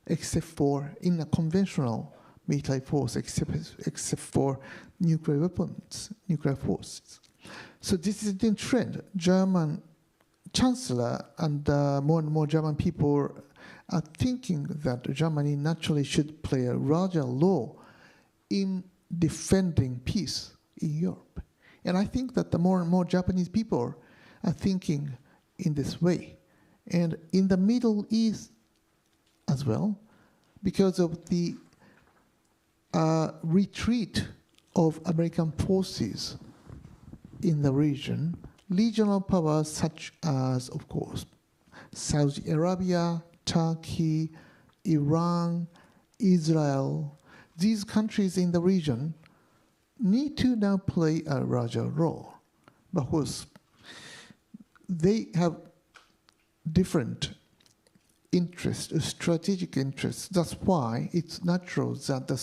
except for in a conventional military force, except for nuclear weapons, nuclear forces. So this is the trend. German Chancellor and more and more German people are thinking that Germany naturally should play a larger role in defending peace in Europe. And I think that the more and more Japanese people are thinking in this way. And in the Middle East as well, because of the retreat of American forces in the region, regional powers such as, of course, Saudi Arabia, Turkey, Iran, Israel, these countries in the region need to now play a larger role because they have different interests, strategic interests. That's why it's natural that the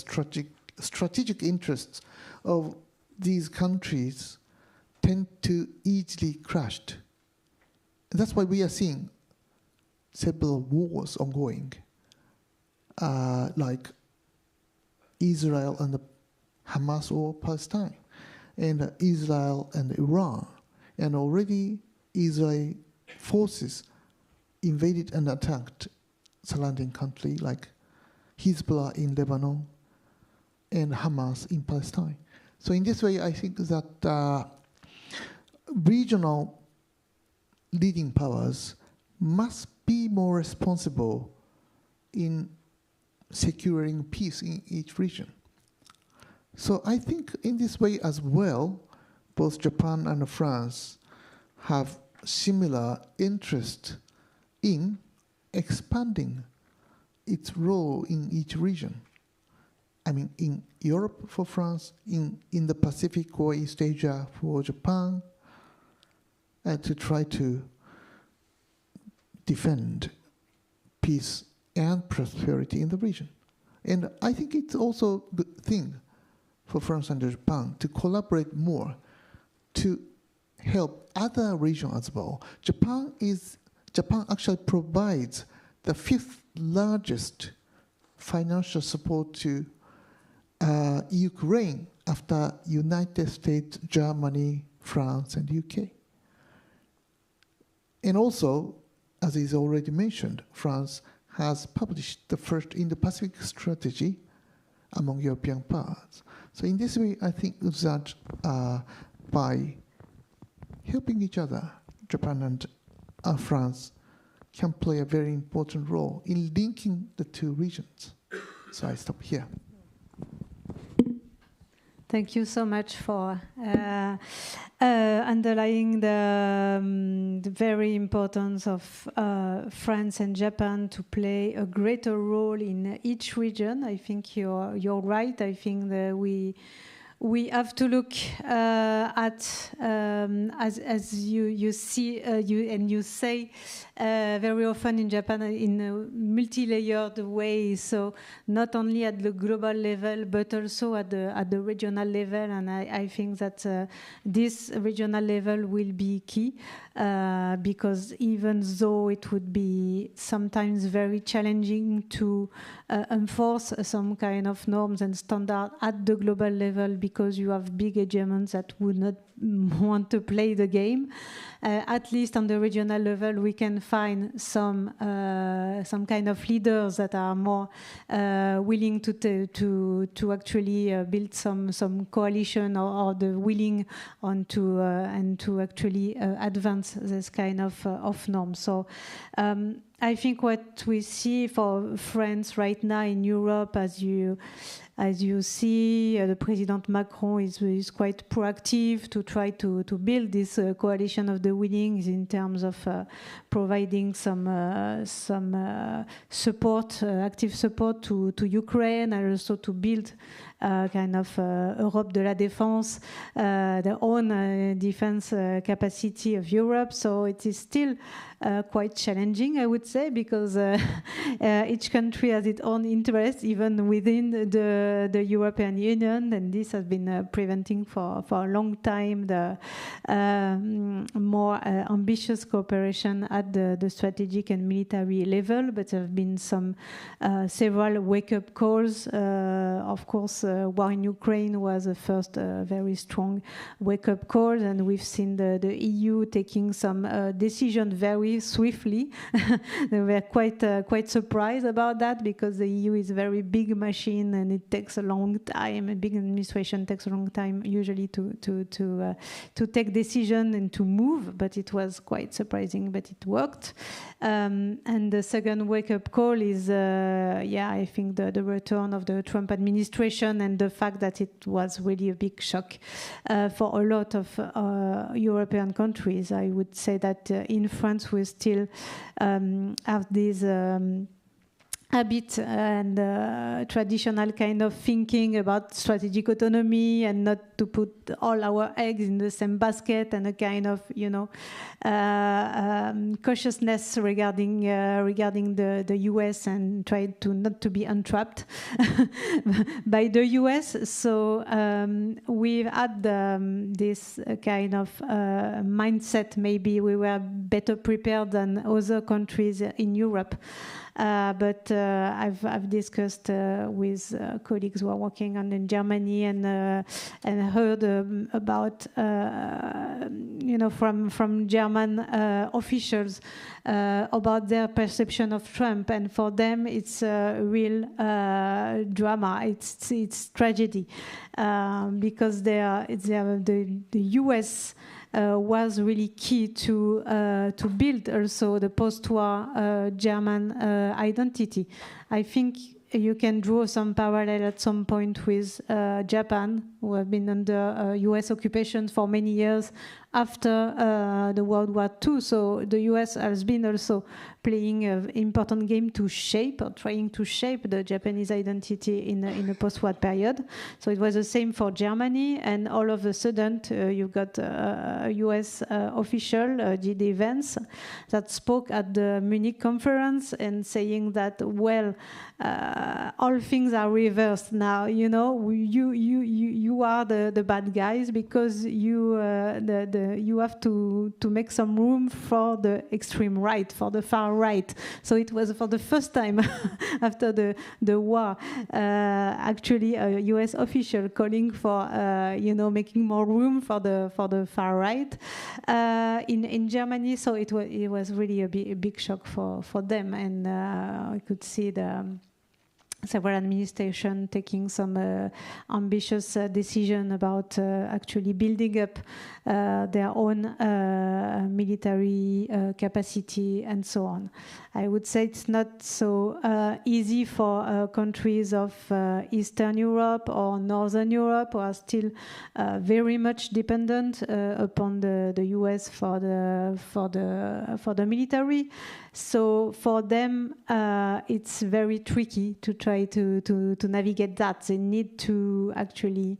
strategic interests of these countries tend to easily crash. That's why we are seeing several wars ongoing, like Israel and Hamas or Palestine, and Israel and Iran. And already Israeli forces invaded and attacked surrounding country like Hezbollah in Lebanon and Hamas in Palestine. So in this way, I think that regional leading powers must be more responsible in securing peace in each region. So I think in this way as well, both Japan and France have similar interest in expanding its role in each region. I mean, in Europe for France, in the Pacific or East Asia for Japan, to try to defend peace and prosperity in the region. And I think it's also a good thing for France and Japan to collaborate more to help other regions as well. Japan actually provides the 5th largest financial support to Ukraine after United States, Germany, France, and UK. And also, as is already mentioned, France has published the first Indo-Pacific strategy among European powers. So in this way, I think that by helping each other, Japan and France can play a very important role in linking the two regions. So I stop here. Thank you so much for underlying the very importance of France and Japan to play a greater role in each region. I think you're right. I think that we have to look at as you see you say very often in Japan in a multi-layered way. So not only at the global level but also at the regional level. And I think that this regional level will be key because even though it would be sometimes very challenging to enforce some kind of norms and standards at the global level because you have big hegemons that would not want to play the game. At least on the regional level, we can find some kind of leaders that are more willing to actually build some coalition or the willing and to actually advance this kind of norms. So. I think what we see for France right now in Europe, as you see, the President Macron is quite proactive to try to build this coalition of the willings in terms of providing some support, active support to Ukraine, and also to build kind of Europe de la défense, their own defense capacity of Europe. So it is still quite challenging, I would say, because each country has its own interests, even within the European Union, and this has been preventing for a long time the more ambitious cooperation at the strategic and military level. But there have been several wake-up calls. Of course, war in Ukraine was the first very strong wake-up call, and we've seen the EU taking some decision very swiftly. They were quite surprised about that because the EU is a very big machine and it takes a long time. A big administration takes a long time usually to take decision and to move. But it was quite surprising, but it worked. And the second wake-up call is, I think the return of the Trump administration and the fact that it was really a big shock for a lot of European countries. I would say that in France we still have these habit and traditional kind of thinking about strategic autonomy and not to put all our eggs in the same basket, and a kind of, cautiousness regarding the US, and try to not to be entrapped by the US. So we've had this kind of mindset. Maybe we were better prepared than other countries in Europe. But I've discussed with colleagues who are working on in Germany, and heard about from German officials about their perception of Trump, and for them it's a real drama. It's tragedy because the US. Was really key to build also the post-war German identity. I think you can draw some parallel at some point with Japan, who have been under US occupation for many years after the World War II. So the US has been also playing an important game to shape, or trying to shape, the Japanese identity in a post-war period. So it was the same for Germany, and all of a sudden you got a US official, G.D. Vance, that spoke at the Munich conference and saying that, well, all things are reversed now. You are the bad guys, because you have to make some room for the extreme right, for the far right. So it was for the first time after the war, actually a U.S. official calling for making more room for the far right in Germany. So it was really a big shock for them, and I could see the several administrations taking some ambitious decision about actually building up their own military capacity and so on. I would say it's not so easy for countries of Eastern Europe or Northern Europe, who are still very much dependent upon the US for the military. So for them, it's very tricky to try to navigate that. They need to actually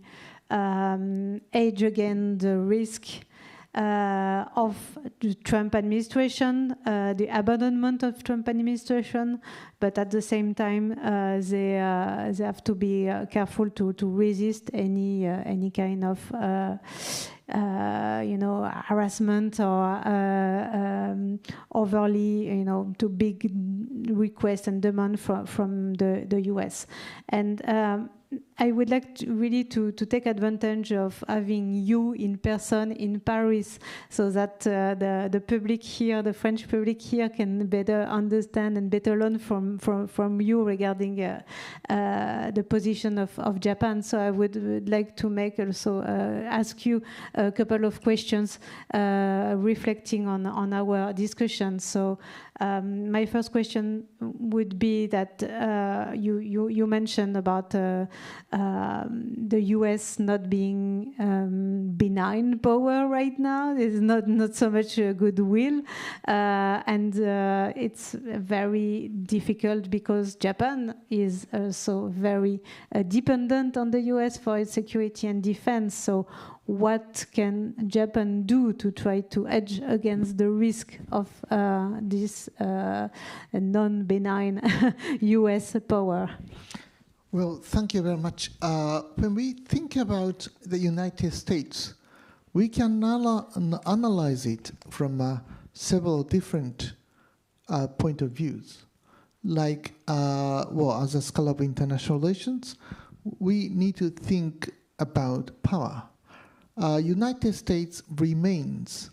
hedge against the risk of the Trump administration, the abandonment of Trump administration, but at the same time they have to be careful to resist any kind of harassment or overly too big requests and demand from the US. And I would like really to take advantage of having you in person in Paris, so that the public here, the French public here, can better understand and better learn from you regarding the position of Japan. So I would like to ask you a couple of questions reflecting on our discussion. So my first question would be that you mentioned about the US not being benign power right now. There's not so much goodwill, and it's very difficult because Japan is also very dependent on the US for its security and defense. So what can Japan do to try to hedge against the risk of this non-benign US power? Well, thank you very much. When we think about the United States, we can analyze it from several different point of views. Like, as a scholar of international relations, we need to think about power. United States remains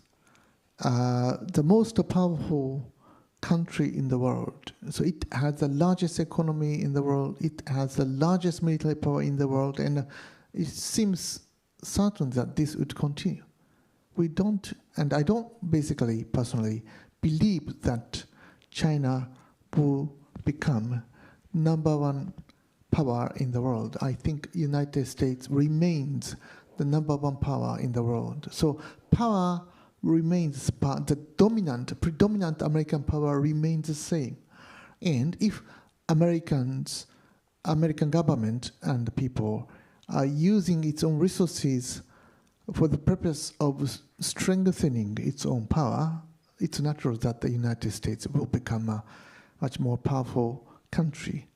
the most powerful country in the world. So it has the largest economy in the world, it has the largest military power in the world, and it seems certain that this would continue. We don't, and I don't basically personally believe that China will become number one power in the world. I think United States remains the number one power in the world. So power remains, the predominant American power remains the same. And if American government and people are using its own resources for the purpose of strengthening its own power, it's natural that the United States will become a much more powerful country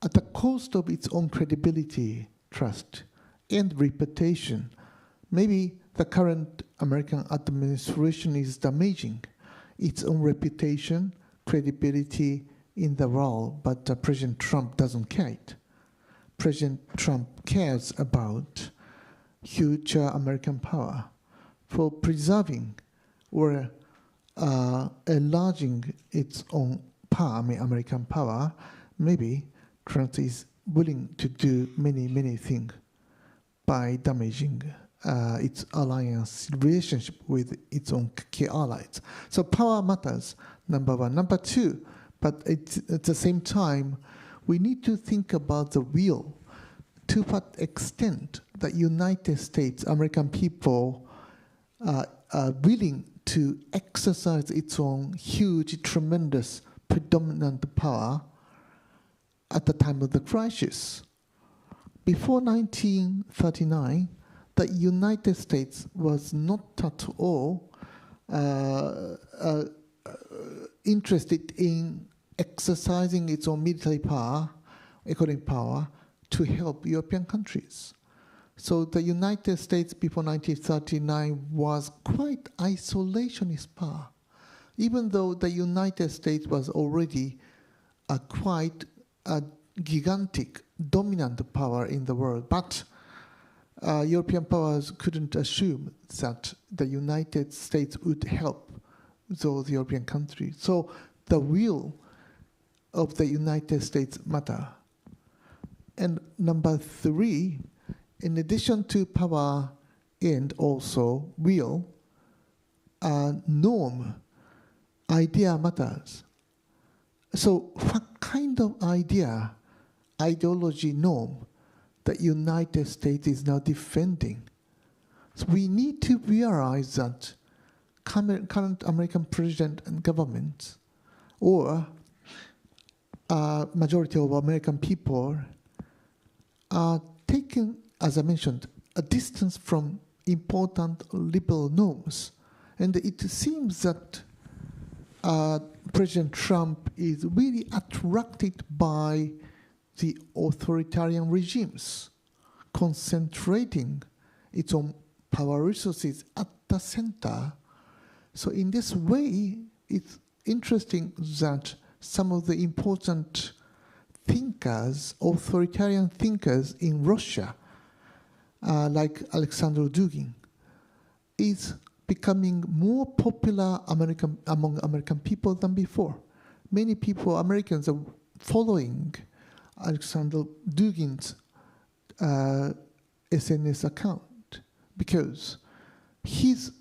at the cost of its own credibility, trust, and reputation. Maybe the current American administration is damaging its own reputation, credibility in the world, but President Trump doesn't care it. President Trump cares about future American power for preserving or enlarging its own power, American power. Maybe Trump is willing to do many things by damaging its alliance relationship with its own key allies. So power matters, number one. Number two, but at the same time, we need to think about the will. To what extent the United States, American people are willing to exercise its own huge, tremendous, predominant power at the time of the crisis. Before 1939, the United States was not at all interested in exercising its own military power, economic power, to help European countries. So the United States before 1939 was quite isolationist power, even though the United States was already quite a gigantic, dominant power in the world. But European powers couldn't assume that the United States would help those European countries. So the will of the United States matter. And number three, in addition to power and also will, norm, idea matters. So what kind of idea, ideology, norm the United States is now defending? So we need to realize that current American president and government, or majority of American people, are taking, as I mentioned, a distance from important liberal norms. And it seems that President Trump is really attracted by the authoritarian regimes, concentrating its own power resources at the center. So in this way, it's interesting that some of the important thinkers, authoritarian thinkers in Russia, like Alexander Dugin, is becoming more popular among American people than before. Many people, Americans, are following Alexander Dugin's SNS account because his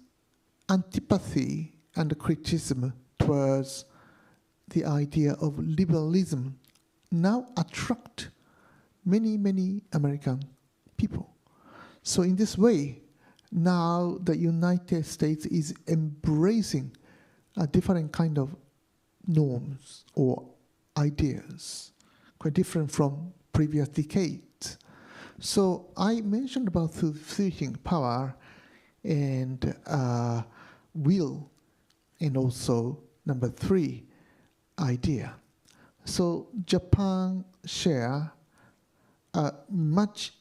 antipathy and criticism towards the idea of liberalism now attract many American people. So in this way, now the United States is embracing a different kind of norms or ideas, quite different from previous decades. So I mentioned about three things: power and will, and also number three, idea. So Japan share a much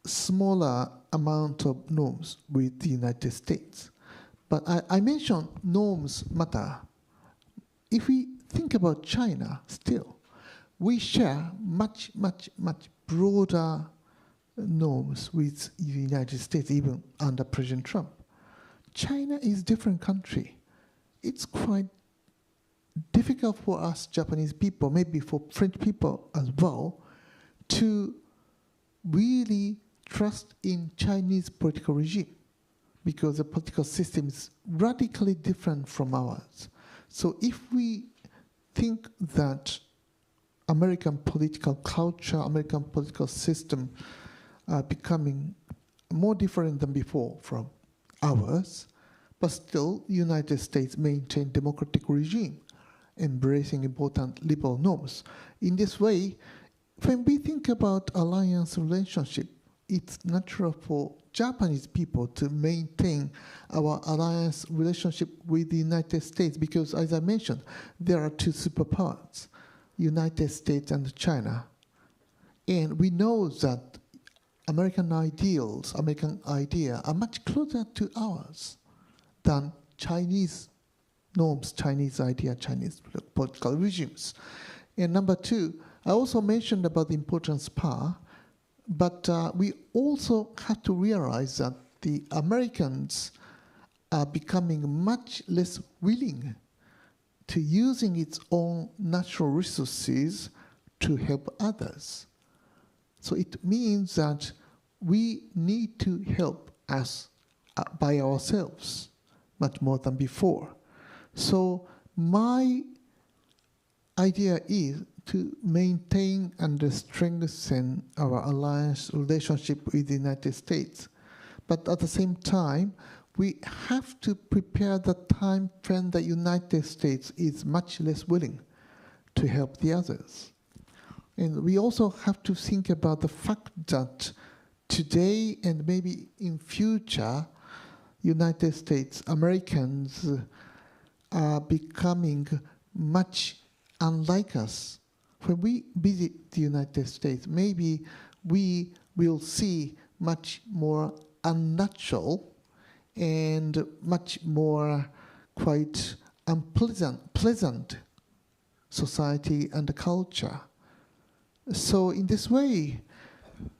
smaller amount of norms with the United States. But I mentioned norms matter. If we think about China still, we share much broader norms with the United States, even under President Trump. China is a different country. It's quite difficult for us Japanese people, maybe for French people as well, to really trust in Chinese political regime because the political system is radically different from ours. So if we think that American political culture, American political system are becoming more different than before from ours, but still United States maintain democratic regime embracing important liberal norms. In this way, when we think about alliance relationship, it's natural for Japanese people to maintain our alliance relationship with the United States because, as I mentioned, there are two superpowers, United States and China. And we know that American ideals, American idea are much closer to ours than Chinese norms, Chinese idea, Chinese political regimes. And number two, I also mentioned about the importance of power, but we also have to realize that the Americans are becoming much less willing to using its own natural resources to help others. So it means that we need to help us by ourselves much more than before. So my idea is to maintain and strengthen our alliance relationship with the United States. But at the same time, we have to prepare the time when the United States is much less willing to help the others. And we also have to think about the fact that today and maybe in future, United States, Americans are becoming much unlike us. When we visit the United States, maybe we will see much more unnatural and much more quite pleasant society and culture. So in this way,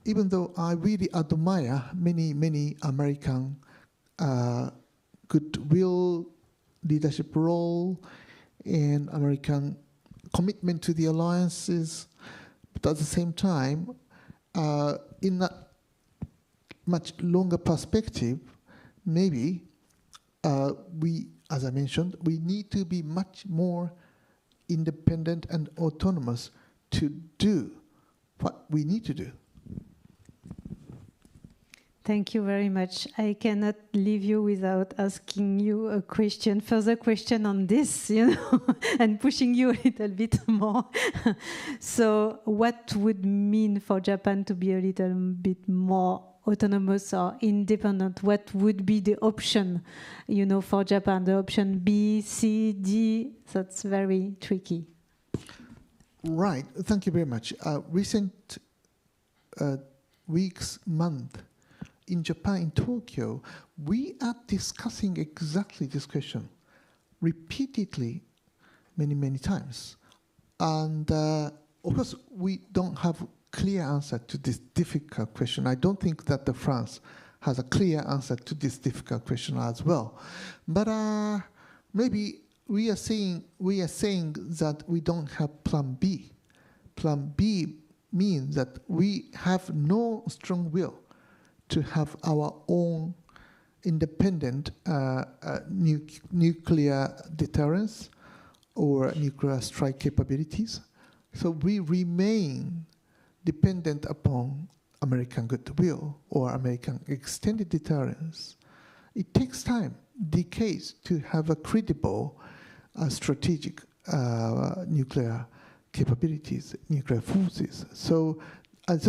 even though I really admire many American goodwill, leadership role, and American commitment to the alliances, but at the same time, in a much longer perspective, maybe we, as I mentioned, we need to be much more independent and autonomous to do what we need to do. Thank you very much. I cannot leave you without asking you a further question on this, and pushing you a little bit more. So what would mean for Japan to be a little bit more autonomous or independent? What would be the option, for Japan? The option B, C, D? That's very tricky. Right. Thank you very much. Recent weeks, month, in Japan, in Tokyo, we are discussing exactly this question repeatedly many times. And of course, we don't have clear answer to this difficult question. I don't think that the France has a clear answer to this difficult question as well. But maybe we are saying that we don't have plan B. Plan B means that we have no strong will to have our own independent nuclear deterrence or nuclear strike capabilities. So we remain dependent upon American goodwill or American extended deterrence. It takes time, decades, to have a credible strategic nuclear capabilities, nuclear forces. So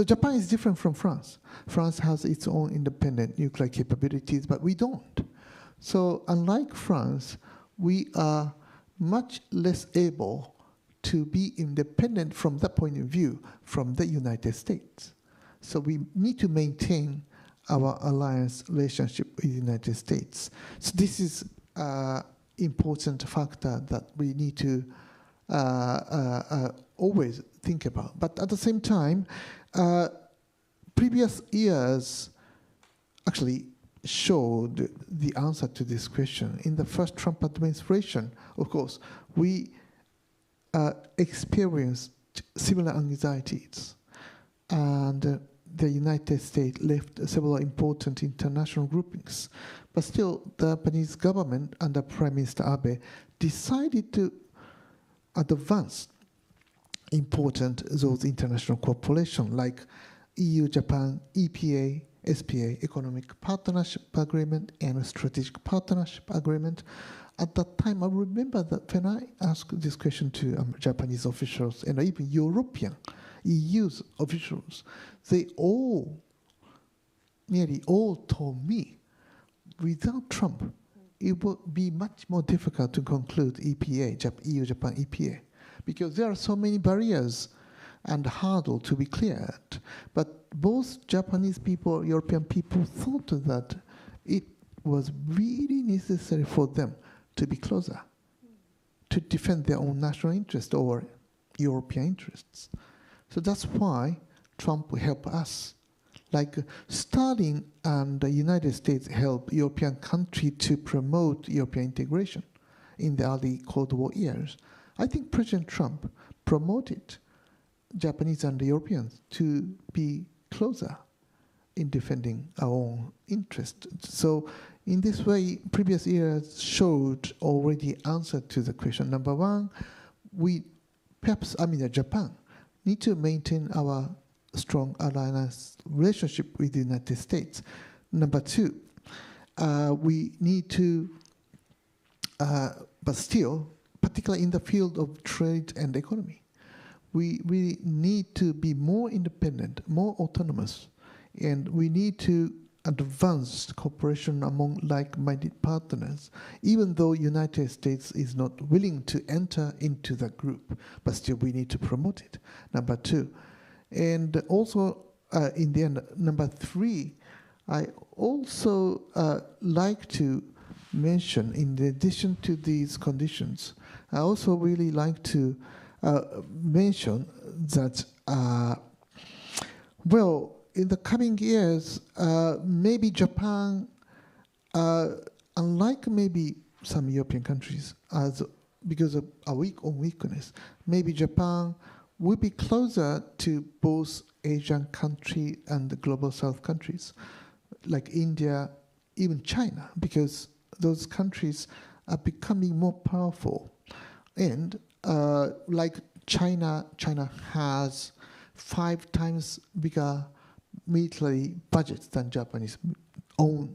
Japan is different from France. France has its own independent nuclear capabilities, but we don't. So unlike France, we are much less able to be independent from that point of view from the United States. So we need to maintain our alliance relationship with the United States. So this is an important factor that we need to always think about. But at the same time, previous years actually showed the answer to this question. In the first Trump administration, of course, we experienced similar anxieties. And the United States left several important international groupings. But still, the Japanese government under Prime Minister Abe decided to advance important those international cooperation like EU-Japan, EPA, SPA, Economic Partnership Agreement, and Strategic Partnership Agreement, at that time, I remember that when I asked this question to Japanese officials and even European EU's officials, they nearly all told me, without Trump, it would be much more difficult to conclude EPA, EU-Japan EPA, because there are so many barriers and hurdles to be cleared. But both Japanese people, European people thought that it was really necessary for them to be closer, to defend their own national interest or European interests. So that's why Trump will help us. Like Stalin and the United States helped European countries to promote European integration in the early Cold War years. I think President Trump promoted Japanese and Europeans to be closer in defending our own interest. So in this way, previous years showed already answer to the question. Number one, Japan need to maintain our strong alliance relationship with the United States. Number two, we need to, but still, particularly in the field of trade and economy, we need to be more independent, more autonomous, and we need to advance cooperation among like-minded partners, even though United States is not willing to enter into the group, but still we need to promote it. Number two. And also, in the end, number three, I also like to mention, in addition to these conditions, I also really like to mention that, in the coming years, maybe Japan, unlike maybe some European countries, because of our own weakness, maybe Japan will be closer to both Asian countries and the global South countries, like India, even China, because those countries are becoming more powerful. And like China has 5 times bigger military budget than Japanese own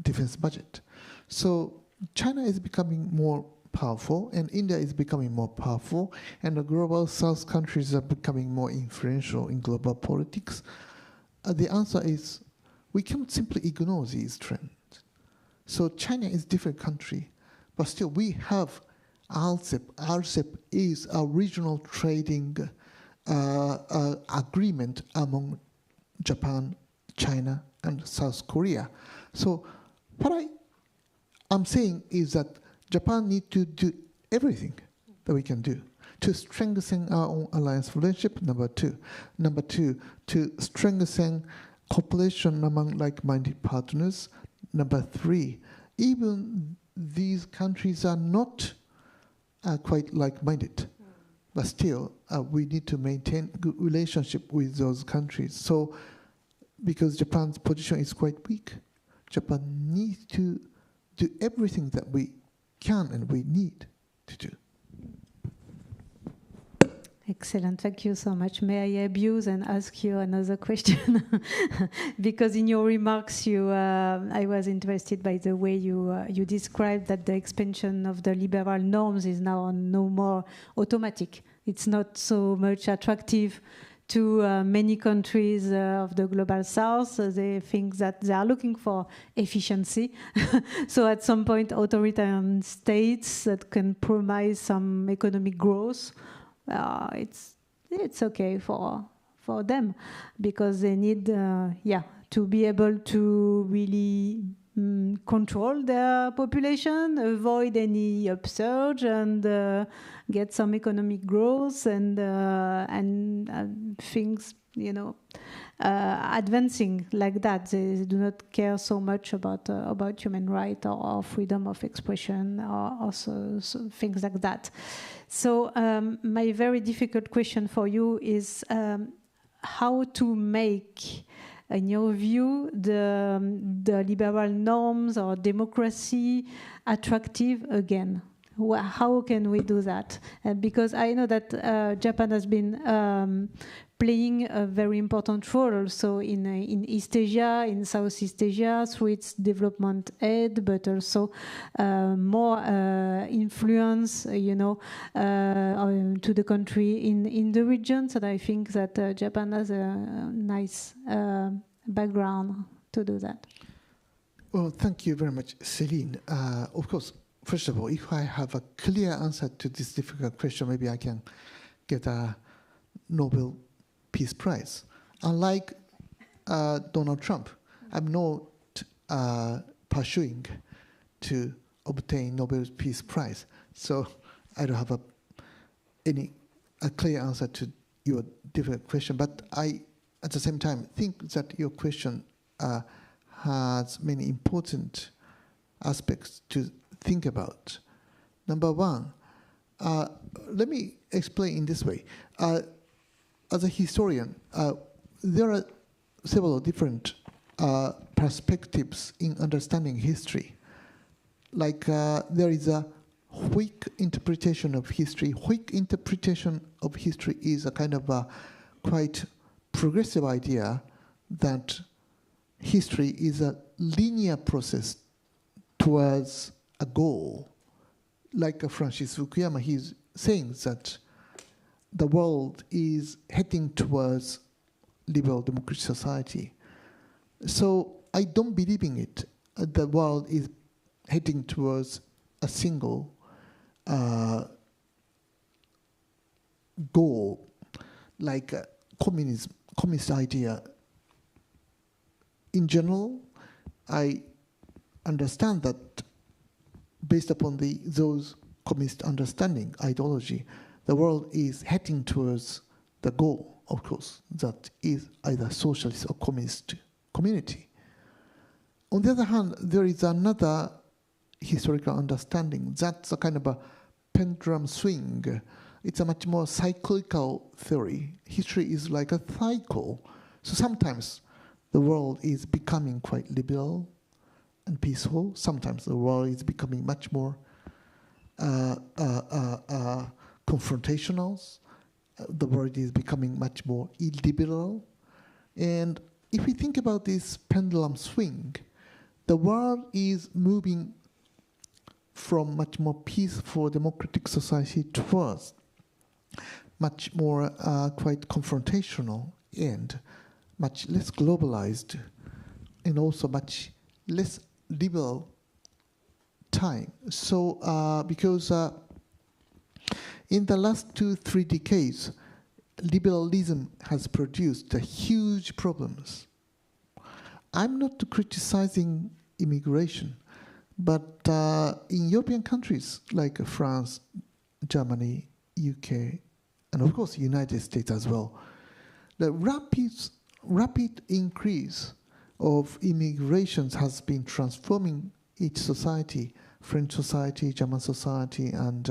defense budget. So China is becoming more powerful, and India is becoming more powerful, and the global South countries are becoming more influential in global politics. The answer is we cannot simply ignore these trends. So China is a different country, but still we have RCEP. RCEP is a regional trading agreement among Japan, China, and South Korea. So what I'm saying is that Japan needs to do everything that we can do to strengthen our own alliance relationship, number two. Number two, to strengthen cooperation among like-minded partners. Number three, even these countries are not quite like-minded, but still we need to maintain good relationship with those countries. So because Japan's position is quite weak, Japan needs to do everything that we can and we need to do. Excellent, thank you so much. May I abuse and ask you another question? Because in your remarks, I was interested by the way you described that the expansion of the liberal norms is now no more automatic. It's not so much attractive to many countries of the global south. They think that they are looking for efficiency. So at some point, authoritarian states that can promise some economic growth, it's okay for them, because they need to be able to really control their population, avoid any upsurge, and get some economic growth and things, advancing like that. They do not care so much about human rights or freedom of expression or so things like that. So my very difficult question for you is how to make, in your view, the liberal norms or democracy attractive again? How can we do that? Because I know that Japan has been playing a very important role also in East Asia, in Southeast Asia, through its development aid, but also more influence, to the country in the regions. And I think that Japan has a nice background to do that. Well, thank you very much, Céline. Of course, first of all, if I have a clear answer to this difficult question, maybe I can get a Nobel Peace Prize. Unlike Donald Trump, I'm not pursuing to obtain Nobel Peace Prize. So I don't have a clear answer to your difficult question. But I, at the same time, think that your question has many important aspects to think about. Number one, let me explain in this way. As a historian, there are several different perspectives in understanding history. Like there is a Whig interpretation of history. Whig interpretation of history is a kind of a quite progressive idea that history is a linear process towards a goal. Like Francis Fukuyama, he's saying that the world is heading towards liberal democratic society. So I don't believe in it. The world is heading towards a single goal, like communist idea. In general, I understand that based upon those communist understanding, ideology, the world is heading towards the goal, of course, that is either socialist or communist community. On the other hand, there is another historical understanding. That's a kind of a pendulum swing. It's a much more cyclical theory. History is like a cycle. So sometimes the world is becoming quite liberal and peaceful. Sometimes the world is becoming much more confrontational. The world is becoming much more illiberal. And if we think about this pendulum swing, the world is moving from much more peaceful democratic society towards much more quite confrontational and much less globalized and also much less liberal time. So because in the last 2-3 decades, liberalism has produced huge problems. I'm not criticizing immigration, but in European countries like France, Germany, UK, and of course United States as well, the rapid increase of immigrations has been transforming each society, French society, German society, and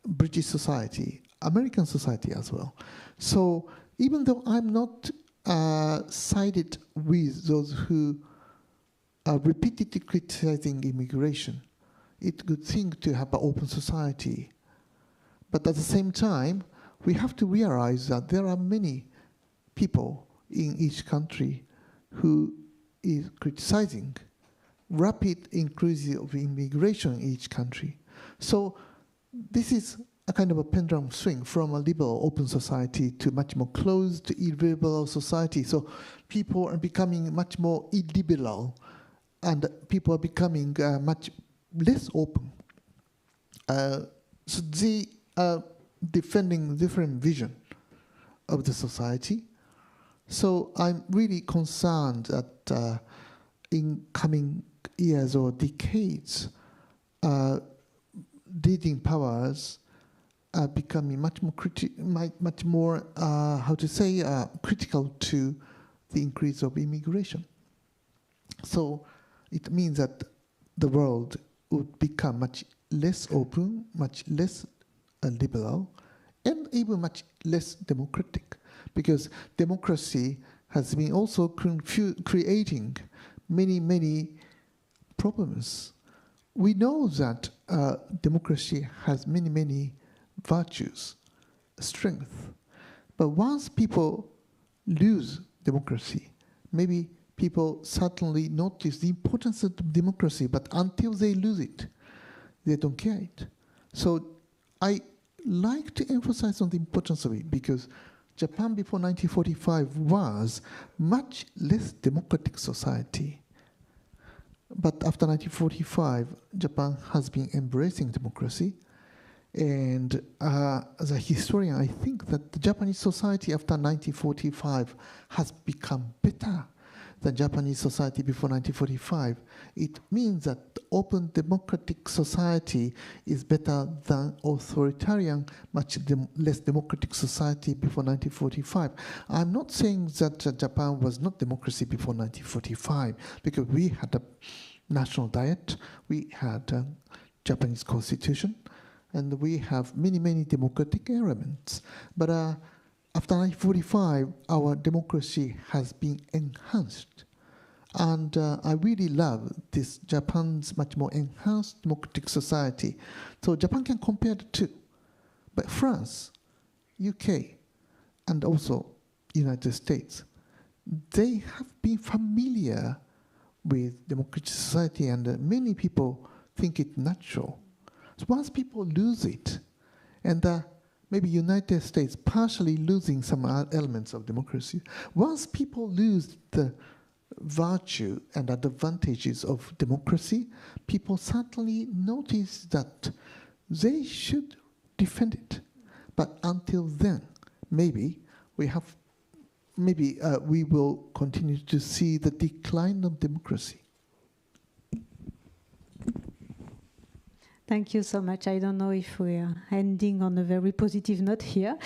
British society, American society as well. So even though I'm not sided with those who are repeatedly criticizing immigration, it's a good thing to have an open society. But at the same time, we have to realize that there are many people in each country who is criticizing rapid increase of immigration in each country. So this is a kind of a pendulum swing from a liberal open society to much more closed illiberal society. So people are becoming much more illiberal and people are becoming much less open. So they are defending different vision of the society. So I'm really concerned that in coming years or decades, leading powers are becoming much more critical to the increase of immigration. So it means that the world would become much less open, much less liberal, and even much less democratic, because democracy has been also creating many problems. We know that democracy has many, many virtues, strength. But once people lose democracy, maybe people certainly notice the importance of democracy, but until they lose it, they don't care it. So I like to emphasize on the importance of it, because Japan before 1945 was much less democratic society. But after 1945, Japan has been embracing democracy. And as a historian, I think that the Japanese society after 1945 has become better than Japanese society before 1945. It means that open democratic society is better than authoritarian, much less democratic society before 1945. I'm not saying that Japan was not democracy before 1945, because we had a national diet, we had a Japanese constitution, and we have many, many democratic elements. But after 1945, our democracy has been enhanced. And I really love this Japan's much more enhanced democratic society. So Japan can compare the two. But France, UK, and also United States, they have been familiar with democratic society, and many people think it natural. So once people lose it, and maybe United States partially losing some elements of democracy, once people lose the virtue and advantages of democracy, people certainly notice that they should defend it. But until then, maybe we will continue to see the decline of democracy. Thank you so much. I don't know if we are ending on a very positive note here,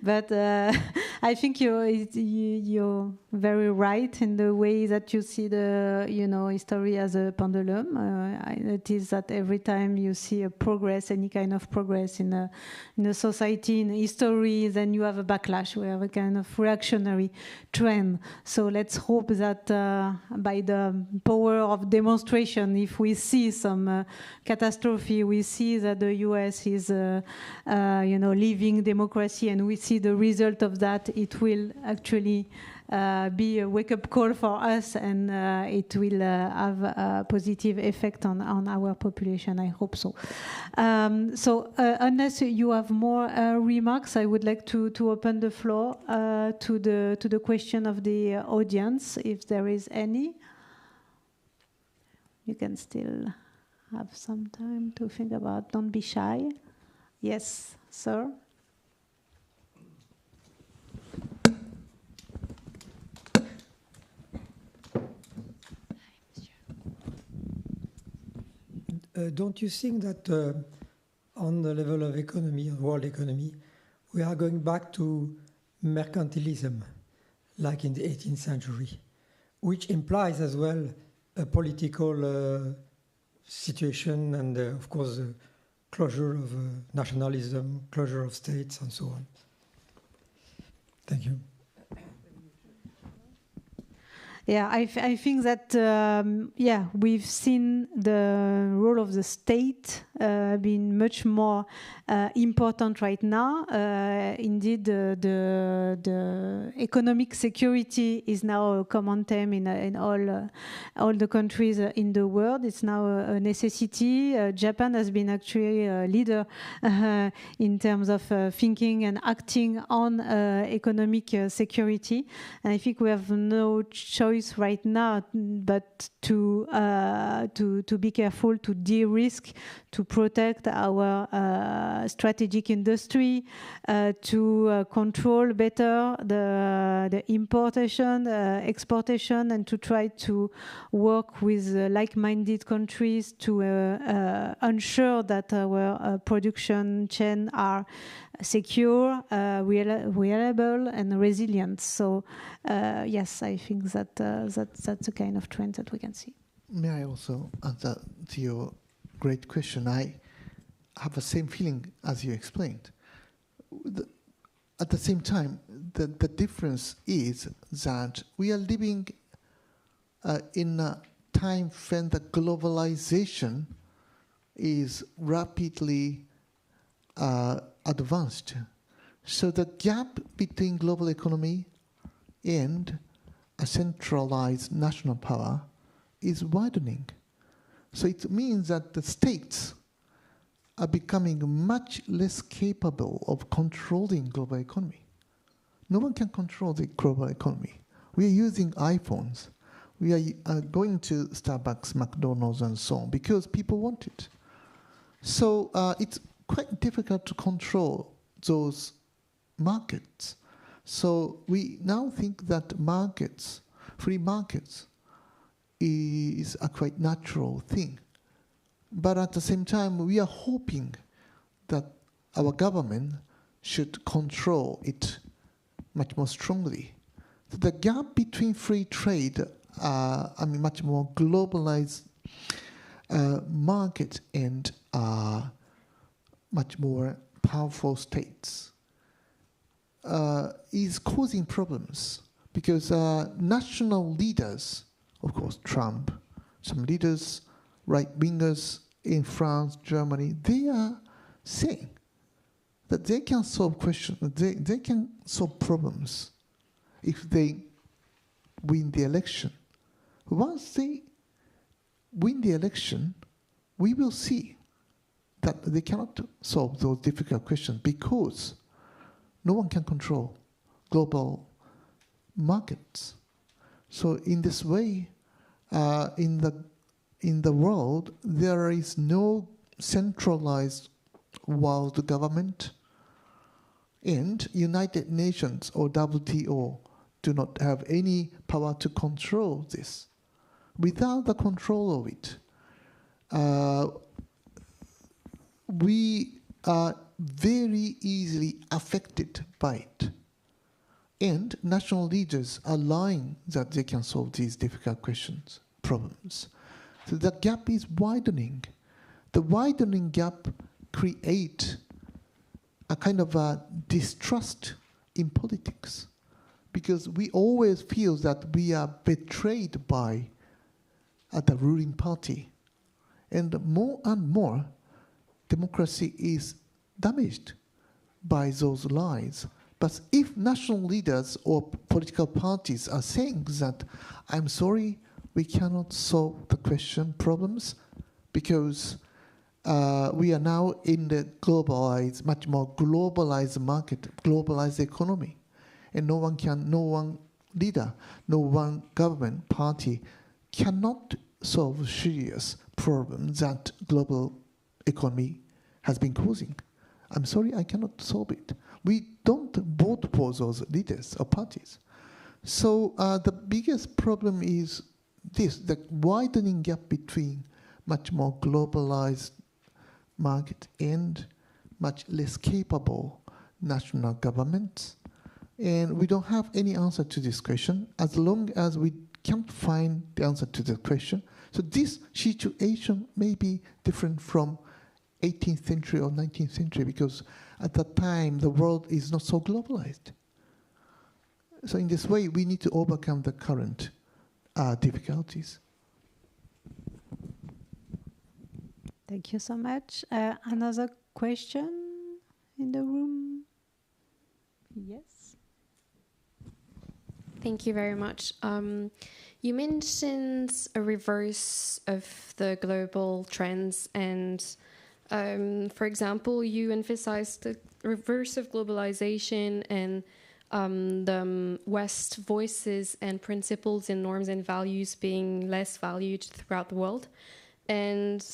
but I think you're very right in the way that you see the history as a pendulum. It is that every time you see a progress, any kind of progress in a society, in a history, then you have a backlash. We have a kind of reactionary trend. So let's hope that by the power of demonstration, if we see some catastrophe, we see that the US is, leaving democracy, and we see the result of that. It will actually be a wake-up call for us, and it will have a positive effect on our population. I hope so. Unless you have more remarks, I would like to open the floor to the question of the audience, if there is any. You can still have some time to think about. Don't be shy. Yes, sir. Don't you think that on the level of economy, world economy, we are going back to mercantilism, like in the 18th century, which implies as well a political situation and, of course, closure of nationalism, closure of states, and so on. Thank you. Yeah, I think that, we've seen the role of the state being much more important right now. Indeed, the economic security is now a common theme in all the countries in the world. It's now a necessity. Japan has been actually a leader in terms of thinking and acting on economic security. And I think we have no choice right now but to be careful, to de-risk, to protect our strategic industry, to control better the importation, exportation, and to try to work with like-minded countries to ensure that our production chain are secure, reliable, and resilient. So, yes, I think that that's a kind of trend that we can see. May I also answer to your great question? I have the same feeling as you explained. At the same time, the difference is that we are living in a time when the globalization is rapidly advanced. So the gap between global economy and a centralized national power is widening. So it means that the states are becoming much less capable of controlling global economy. No one can control the global economy. We are using iPhones. We are going to Starbucks, McDonald's, and so on because people want it. So it's quite difficult to control those markets. So we now think that markets, free markets, is a quite natural thing. But at the same time, we are hoping that our government should control it much more strongly. So the gap between free trade, much more globalized market and much more powerful states is causing problems because national leaders, of course, Trump, some leaders, right-wingers in France, Germany, they are saying that they can solve questions, they can solve problems if they win the election. Once they win the election, we will see that they cannot solve those difficult questions because no one can control global markets. So in this way, in the world, there is no centralized world government, and United Nations or WTO do not have any power to control this. Without the control of it, we are very easily affected by it. And national leaders are lying that they can solve these difficult questions, problems. So the gap is widening. The widening gap creates a kind of a distrust in politics because we always feel that we are betrayed by the ruling party. And more and more, democracy is damaged by those lies. But if national leaders or political parties are saying that, I'm sorry, we cannot solve the question problems because we are now in the globalized, much more globalized market, globalized economy. And no one leader, no one government party cannot solve serious problems that global economy has been causing. I'm sorry, I cannot solve it. We don't vote for those leaders or parties. So the biggest problem is this, the widening gap between much more globalized market and much less capable national governments. And we don't have any answer to this question as long as we can't find the answer to the question. So this situation may be different from 18th century or 19th century because at that time the world is not so globalized. So in this way, we need to overcome the current difficulties. Thank you so much. Another question in the room? Yes. Thank you very much. You mentioned a reverse of the global trends and for example, you emphasized the reverse of globalization and the West voices and principles and norms and values being less valued throughout the world. And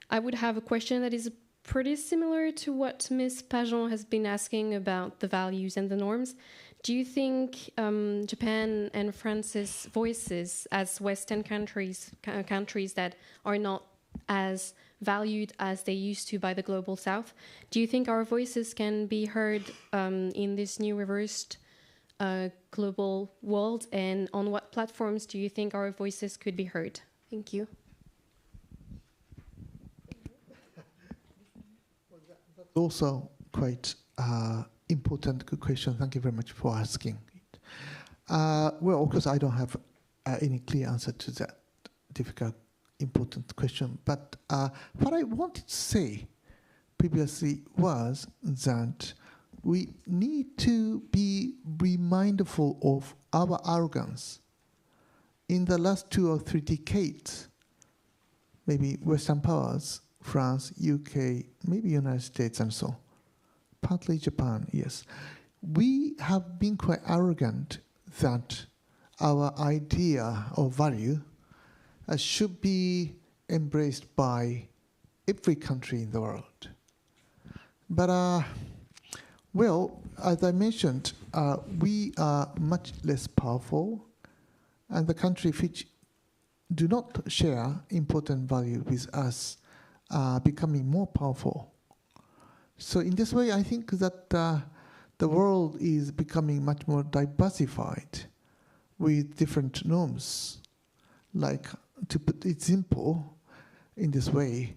I would have a question that is pretty similar to what Ms. Pajon has been asking about the values and the norms. Do you think Japan and France's voices as Western countries that are not as valued as they used to by the global South, do you think our voices can be heard in this new reversed global world? And on what platforms do you think our voices could be heard? Thank you. Also quite important, good question. Thank you very much for asking it. Well, of course, I don't have any clear answer to that difficult important question. But what I wanted to say previously was that we need to be mindful of our arrogance. In the last 2 or 3 decades, maybe Western powers, France, UK, maybe United States and so on, partly Japan, yes, we have been quite arrogant that our idea or value should be embraced by every country in the world. But, well, as I mentioned, we are much less powerful, and the countries which do not share important value with us are becoming more powerful. So in this way, I think that the world is becoming much more diversified with different norms. Like, to put it simple in this way,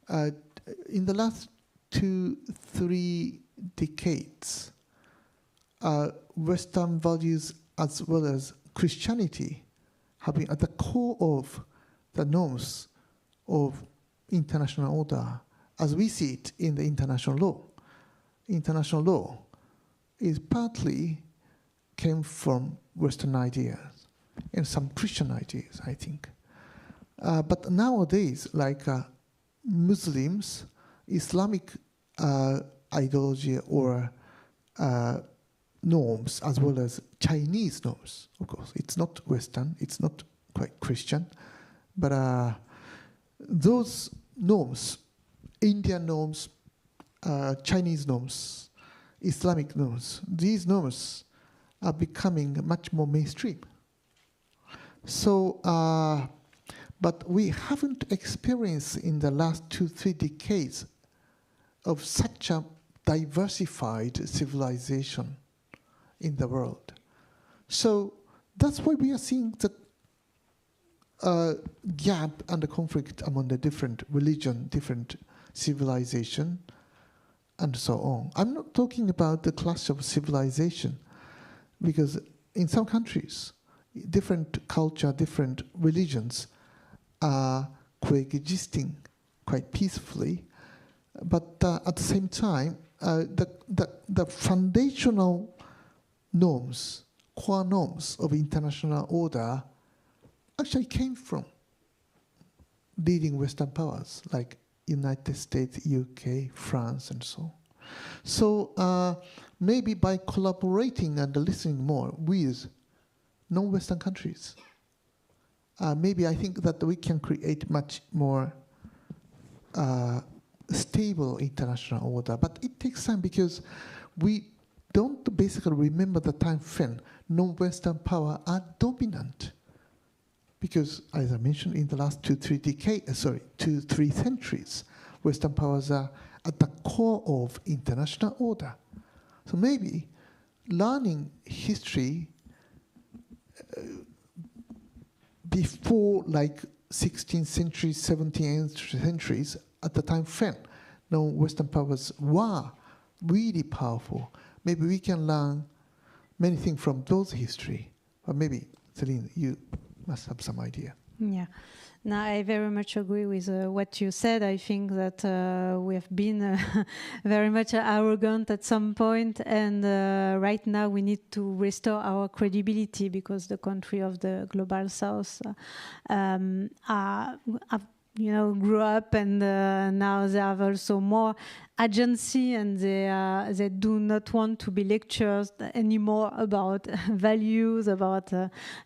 in the last 2-3 decades, Western values as well as Christianity have been at the core of the norms of international order as we see it in the international law. International law is partly came from Western ideas and some Christian ideas, I think. But nowadays, like Muslims, Islamic ideology or norms, as well as Chinese norms, of course. It's not Western, it's not quite Christian, but those norms, Indian norms, Chinese norms, Islamic norms, these norms are becoming much more mainstream. So, but we haven't experienced in the last 2-3 decades of such a diversified civilization in the world. So that's why we are seeing the gap and the conflict among the different religion, different civilization, and so on. I'm not talking about the clash of civilization, because in some countries, different culture, different religions are coexisting quite peacefully, but at the same time, the foundational norms, core norms of international order actually came from leading Western powers like United States, UK, France, and so on. So maybe by collaborating and listening more with non-Western countries, maybe I think that we can create much more stable international order. But it takes time because we don't basically remember the time when non-Western power are dominant. Because, as I mentioned, in the last 2-3 centuries, Western powers are at the core of international order. So maybe learning history before like 16th century, 17th centuries, at the time when Western powers were really powerful, maybe we can learn many things from those history. Or maybe, Céline, you must have some idea. Yeah. No, I very much agree with what you said. I think that we have been very much arrogant at some point, and right now we need to restore our credibility because the country of the global south grew up, and now they have also more agency, and they do not want to be lectured anymore about values, about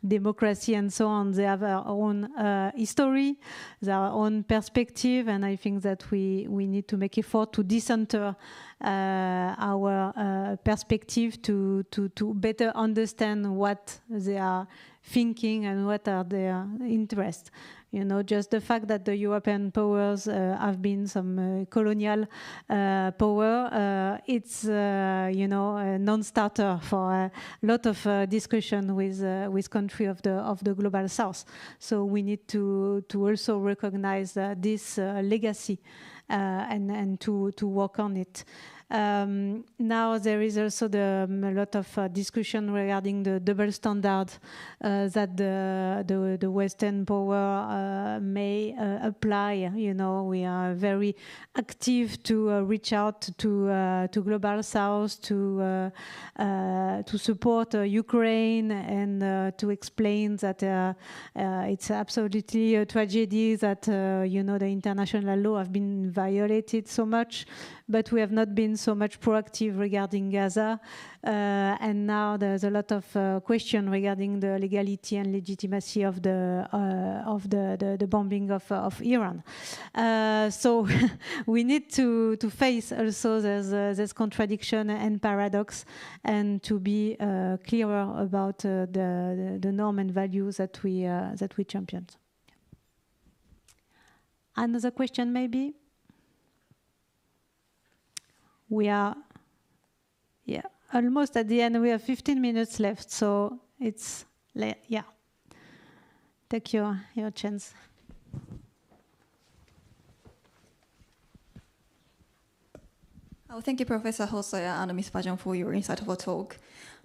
democracy and so on. They have their own history, their own perspective, and I think that we need to make effort to decenter our perspective to better understand what they are thinking and what are their interests. You know, just the fact that the European powers have been some colonial power, it's a non-starter for a lot of discussion with country of the global south. So we need to also recognize this legacy and to work on it. Now there is also a lot of discussion regarding the double standard that the Western power may apply. You know, we are very active to reach out to Global South to support Ukraine and to explain that it's absolutely a tragedy that you know, the international law have been violated so much, but we have not been so much proactive regarding Gaza, and now there's a lot of question regarding the legality and legitimacy of the bombing of Iran. So we need to face also this contradiction and paradox, and to be clearer about the norm and values that we champion. Another question, maybe. We are, almost at the end. We have 15 minutes left, so it's, take your chance. Oh, thank you, Professor Hosoya and Ms. Pajon, for your insightful talk.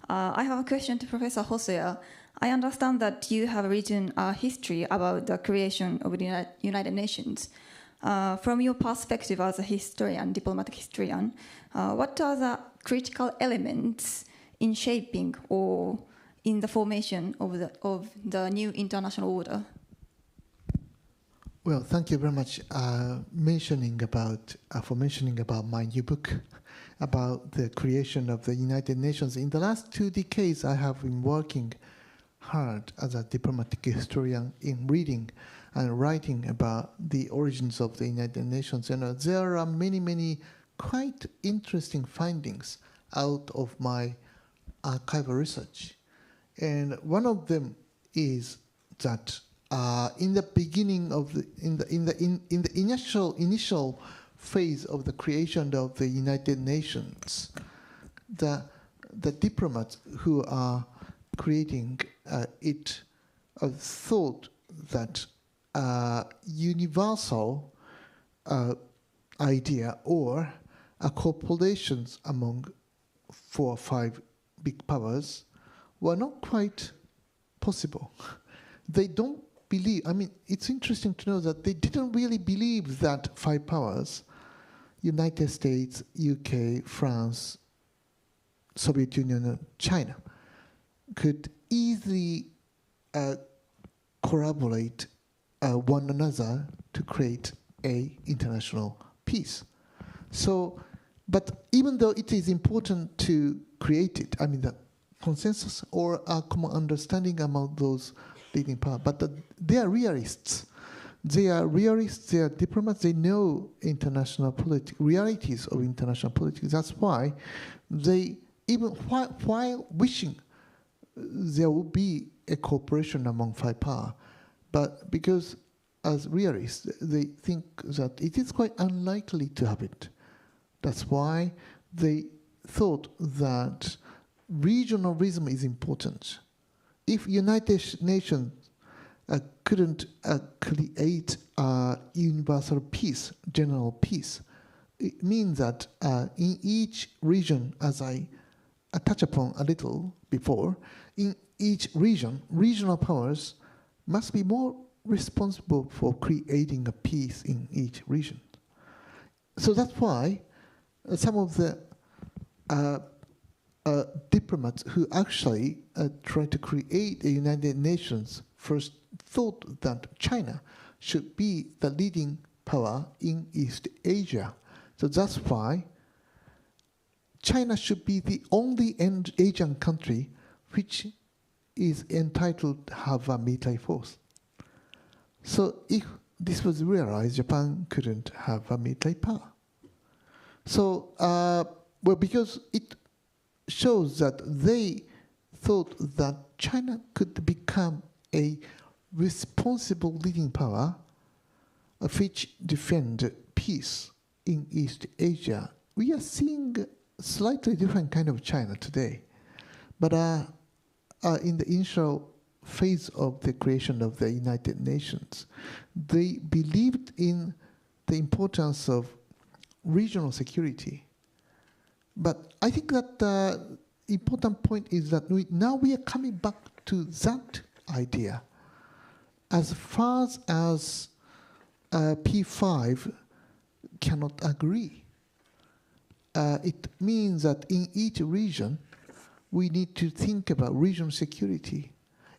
I have a question to Professor Hosoya. I understand that you have written a history about the creation of the United Nations. From your perspective as a historian, diplomatic historian, what are the critical elements in shaping or in the formation of the new international order? Well, thank you very much for mentioning about my new book about the creation of the United Nations. In the last 2 decades, I have been working hard as a diplomatic historian in reading and writing about the origins of the United Nations. And there are many quite interesting findings out of my archival research. And one of them is that in the beginning of in the initial phase of the creation of the United Nations, the diplomats who are creating it thought that universal idea or corporations among 4 or 5 big powers were not quite possible. They don't believe, I mean, it's interesting to know that they didn't really believe that 5 powers, United States, UK, France, Soviet Union, and China, could easily collaborate one another to create a international peace. So, but even though it is important to create it, I mean, the consensus or a common understanding among those leading power, but they are realists. They are realists, they are diplomats, they know international politics, realities of international politics. That's why they, even while wishing there will be a cooperation among 5 powers, but because as realists, they think that it is quite unlikely to have it. That's why they thought that regionalism is important. If United Nations couldn't create a universal peace, general peace, it means that in each region, as I touched upon a little before, in each region, regional powers must be more responsible for creating a peace in each region. So that's why some of the diplomats who actually tried to create the United Nations first thought that China should be the leading power in East Asia. So that's why China should be the only Asian country which is entitled to have a military force. So if this was realized, Japan couldn't have a military power. So, well, because it shows that they thought that China could become a responsible leading power which defend peace in East Asia. We are seeing a slightly different kind of China today. But in the initial phase of the creation of the United Nations, they believed in the importance of regional security. But I think that the important point is that now we are coming back to that idea. As far as P5 cannot agree, it means that in each region, we need to think about regional security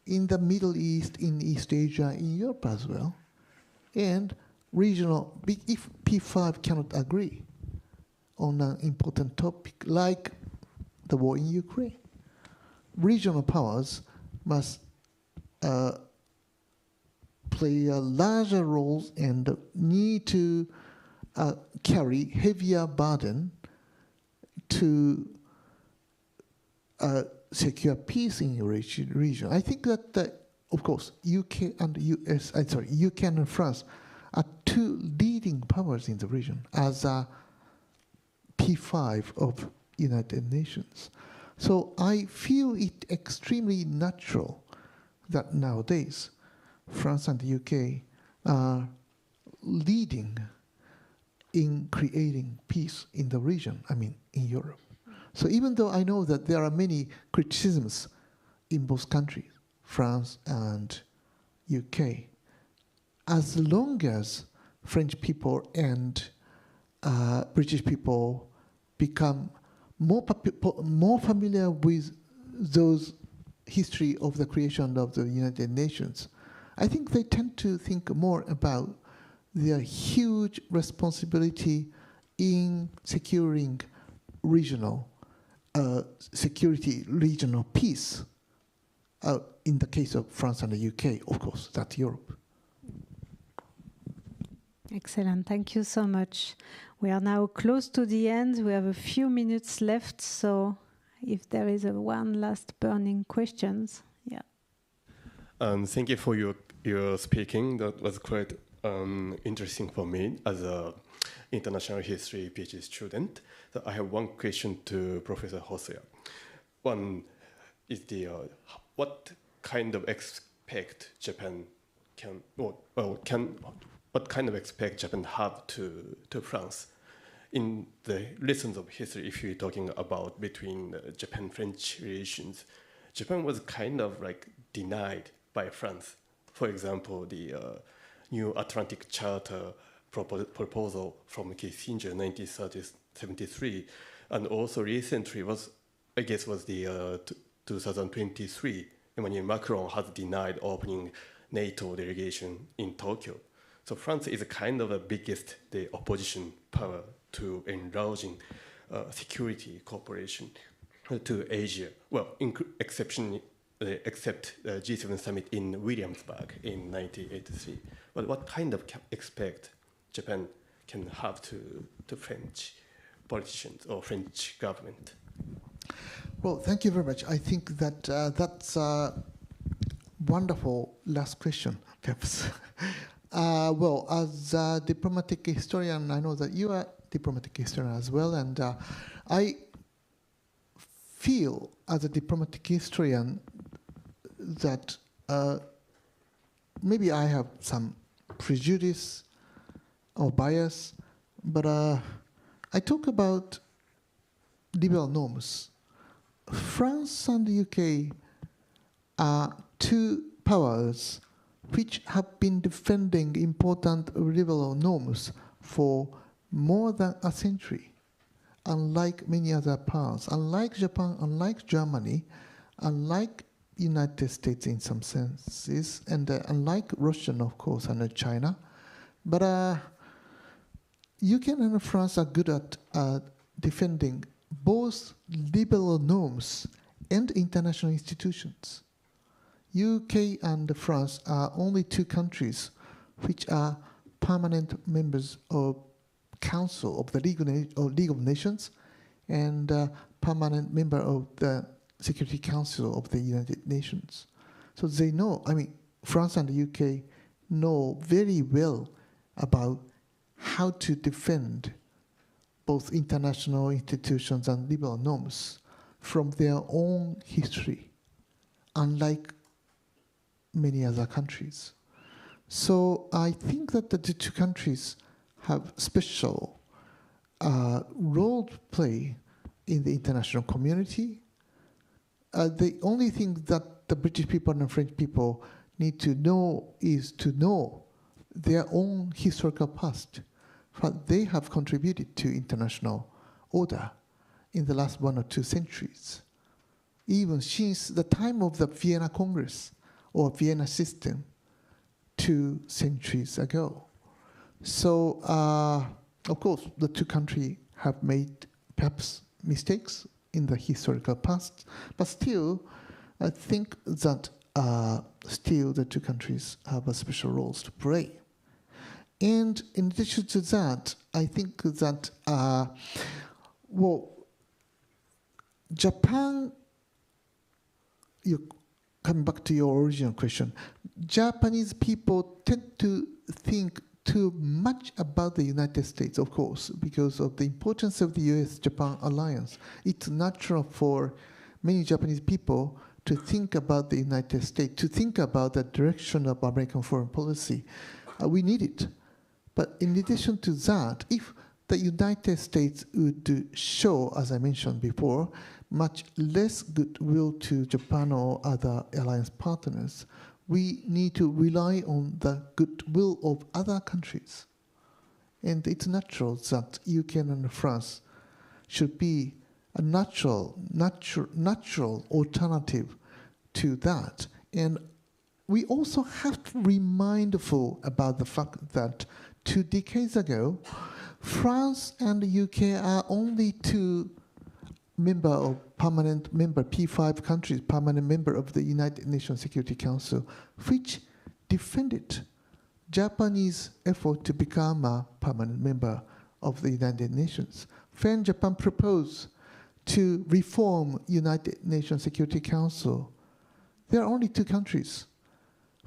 in the Middle East, in East Asia, in Europe as well. And regional, if P5 cannot agree on an important topic like the war in Ukraine, regional powers must play a larger role and need to carry heavier burden to secure peace in your region. I think that, of course, UK and UK and France are two leading powers in the region as a P5 of United Nations. So I feel it extremely natural that nowadays France and the UK are leading in creating peace in the region, I mean in Europe. So even though I know that there are many criticisms in both countries, France and UK, as long as French people and British people become more familiar with those history of the creation of the United Nations, I think they tend to think more about their huge responsibility in securing regional security, regional peace. In the case of France and the UK, of course, that's Europe. Excellent. Thank you so much. We are now close to the end. We have a few minutes left, so if there is one last burning questions, yeah. Thank you for your speaking. That was quite interesting for me as a international history PhD student. So I have one question to Professor Hosoya. One is what kind of expect Japan what kind of expect Japan have to France in the lessons of history? If you're talking about between Japan-French relations, Japan was kind of like denied by France. For example, the New Atlantic Charter proposal from Kissinger, 1973, and also recently was the 2023, Emmanuel Macron has denied opening NATO delegation in Tokyo. So France is kind of the biggest opposition power to enlarging security cooperation to Asia. Well, except the G7 summit in Williamsburg in 1983. But what kind of expect Japan can have to French politicians or French government? Well, thank you very much. I think that that's a wonderful last question, perhaps. Well, as a diplomatic historian, I know that you are a diplomatic historian as well, and I feel as a diplomatic historian that maybe I have some prejudice or bias, but I talk about liberal norms. France and the UK are two powers which have been defending important liberal norms for more than a century, unlike many other powers. Unlike Japan, unlike Germany, unlike United States in some senses, and unlike Russia, of course, and China. But UK and France are good at defending both liberal norms and international institutions. UK and France are only two countries which are permanent members of Council of the League of Nations and permanent member of the Security Council of the United Nations. So they know, I mean, France and the UK know very well about how to defend both international institutions and liberal norms from their own history, unlike many other countries. So I think that the two countries have special role to play in the international community. The only thing that the British people and the French people need to know is to know their own historical past, what they have contributed to international order in the last 1 or 2 centuries, even since the time of the Vienna Congress or Vienna system 2 centuries ago. So, of course, the 2 countries have made perhaps mistakes in the historical past, but still, I think that still the 2 countries have a special roles to play. And in addition to that, I think that, Japan, coming back to your original question, Japanese people tend to think too much about the United States, of course, because of the importance of the US-Japan alliance. It's natural for many Japanese people to think about the United States, to think about the direction of American foreign policy. We need it. But in addition to that, if the United States would show, as I mentioned before, much less goodwill to Japan or other alliance partners, we need to rely on the goodwill of other countries. And it's natural that UK and France should be a natural alternative to that. And we also have to be mindful about the fact that 2 decades ago, France and the UK are only 2 permanent member, P5 countries, permanent member of the United Nations Security Council, which defended Japanese effort to become a permanent member of the United Nations. When Japan proposed to reform United Nations Security Council, there are only 2 countries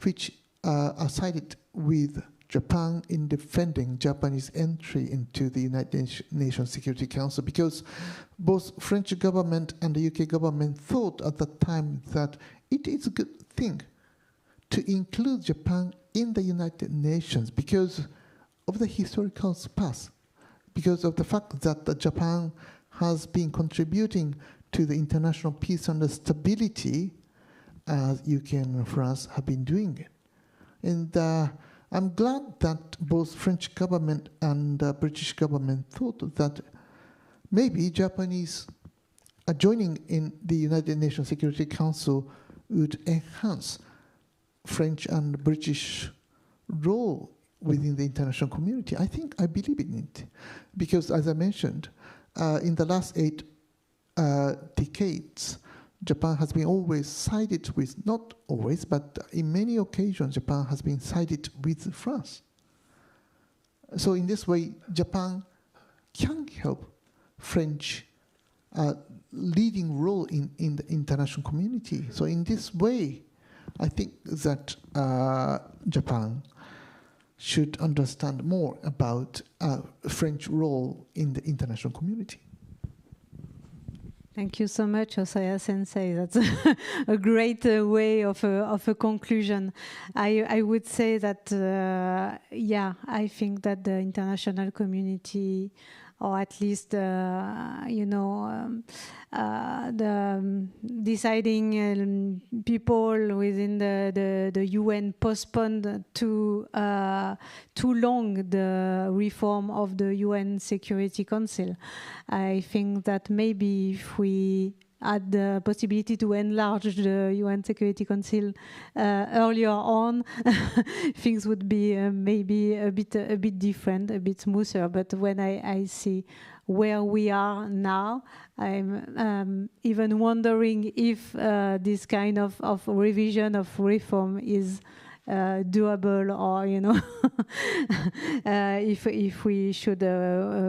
which are sided with Japan in defending Japanese entry into the United Nations Security Council, because both French government and the UK government thought at the time that it is a good thing to include Japan in the United Nations because of the historical past, because of the fact that Japan has been contributing to the international peace and stability as UK and France have been doing it. And I'm glad that both French government and British government thought that maybe Japanese joining in the United Nations Security Council would enhance French and British role within the international community. I believe in it, because as I mentioned, in the last 8 decades, Japan has been always sided with, not always, but in many occasions, Japan has been sided with France. So in this way, Japan can help French leading role in the international community. So in this way, I think that Japan should understand more about French role in the international community. Thank you so much, Hosoya Sensei. That's a great way of a conclusion. I would say that, I think that the international community, or at least, the deciding people within the UN postponed too long the reform of the UN Security Council. I think that maybe if we had the possibility to enlarge the UN Security Council earlier on, things would be maybe a bit different, a bit smoother. But when I see where we are now, I'm even wondering if this kind of revision of reform is doable, or if we should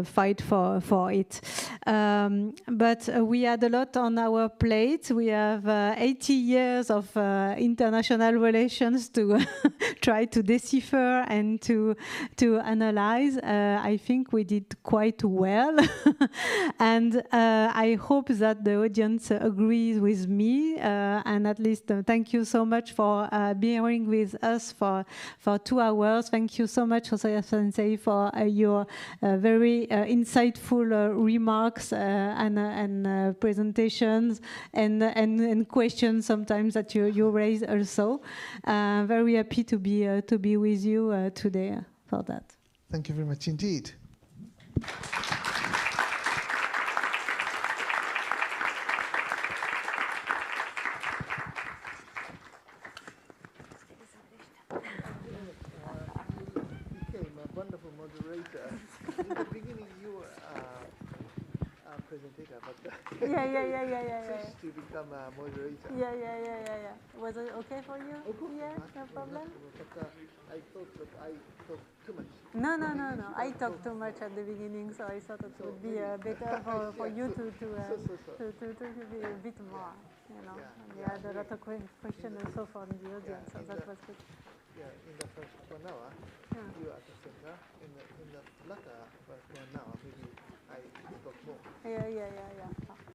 fight for it. But we had a lot on our plate. We have 80 years of international relations to try to decipher and to analyze. I think we did quite well. And I hope that the audience agrees with me. And at least thank you so much for bearing with us us for 2 hours. Thank you so much, Hosoya Sensei, for your very insightful remarks and presentations and questions sometimes that you raise also. Very happy to be with you today for that. Thank you very much indeed. Yeah. To become a moderator. Yeah. Was it okay for you? Yeah, no problem. But I thought that I talked too much. No. I talked too much at the beginning, so I thought it would be better for you to be a bit more. You know, you had a lot of questions also from the audience, so that was good. Yeah, in the first 1 hour, you are the center. In the latter first 1 hour, maybe I talk more. Yeah.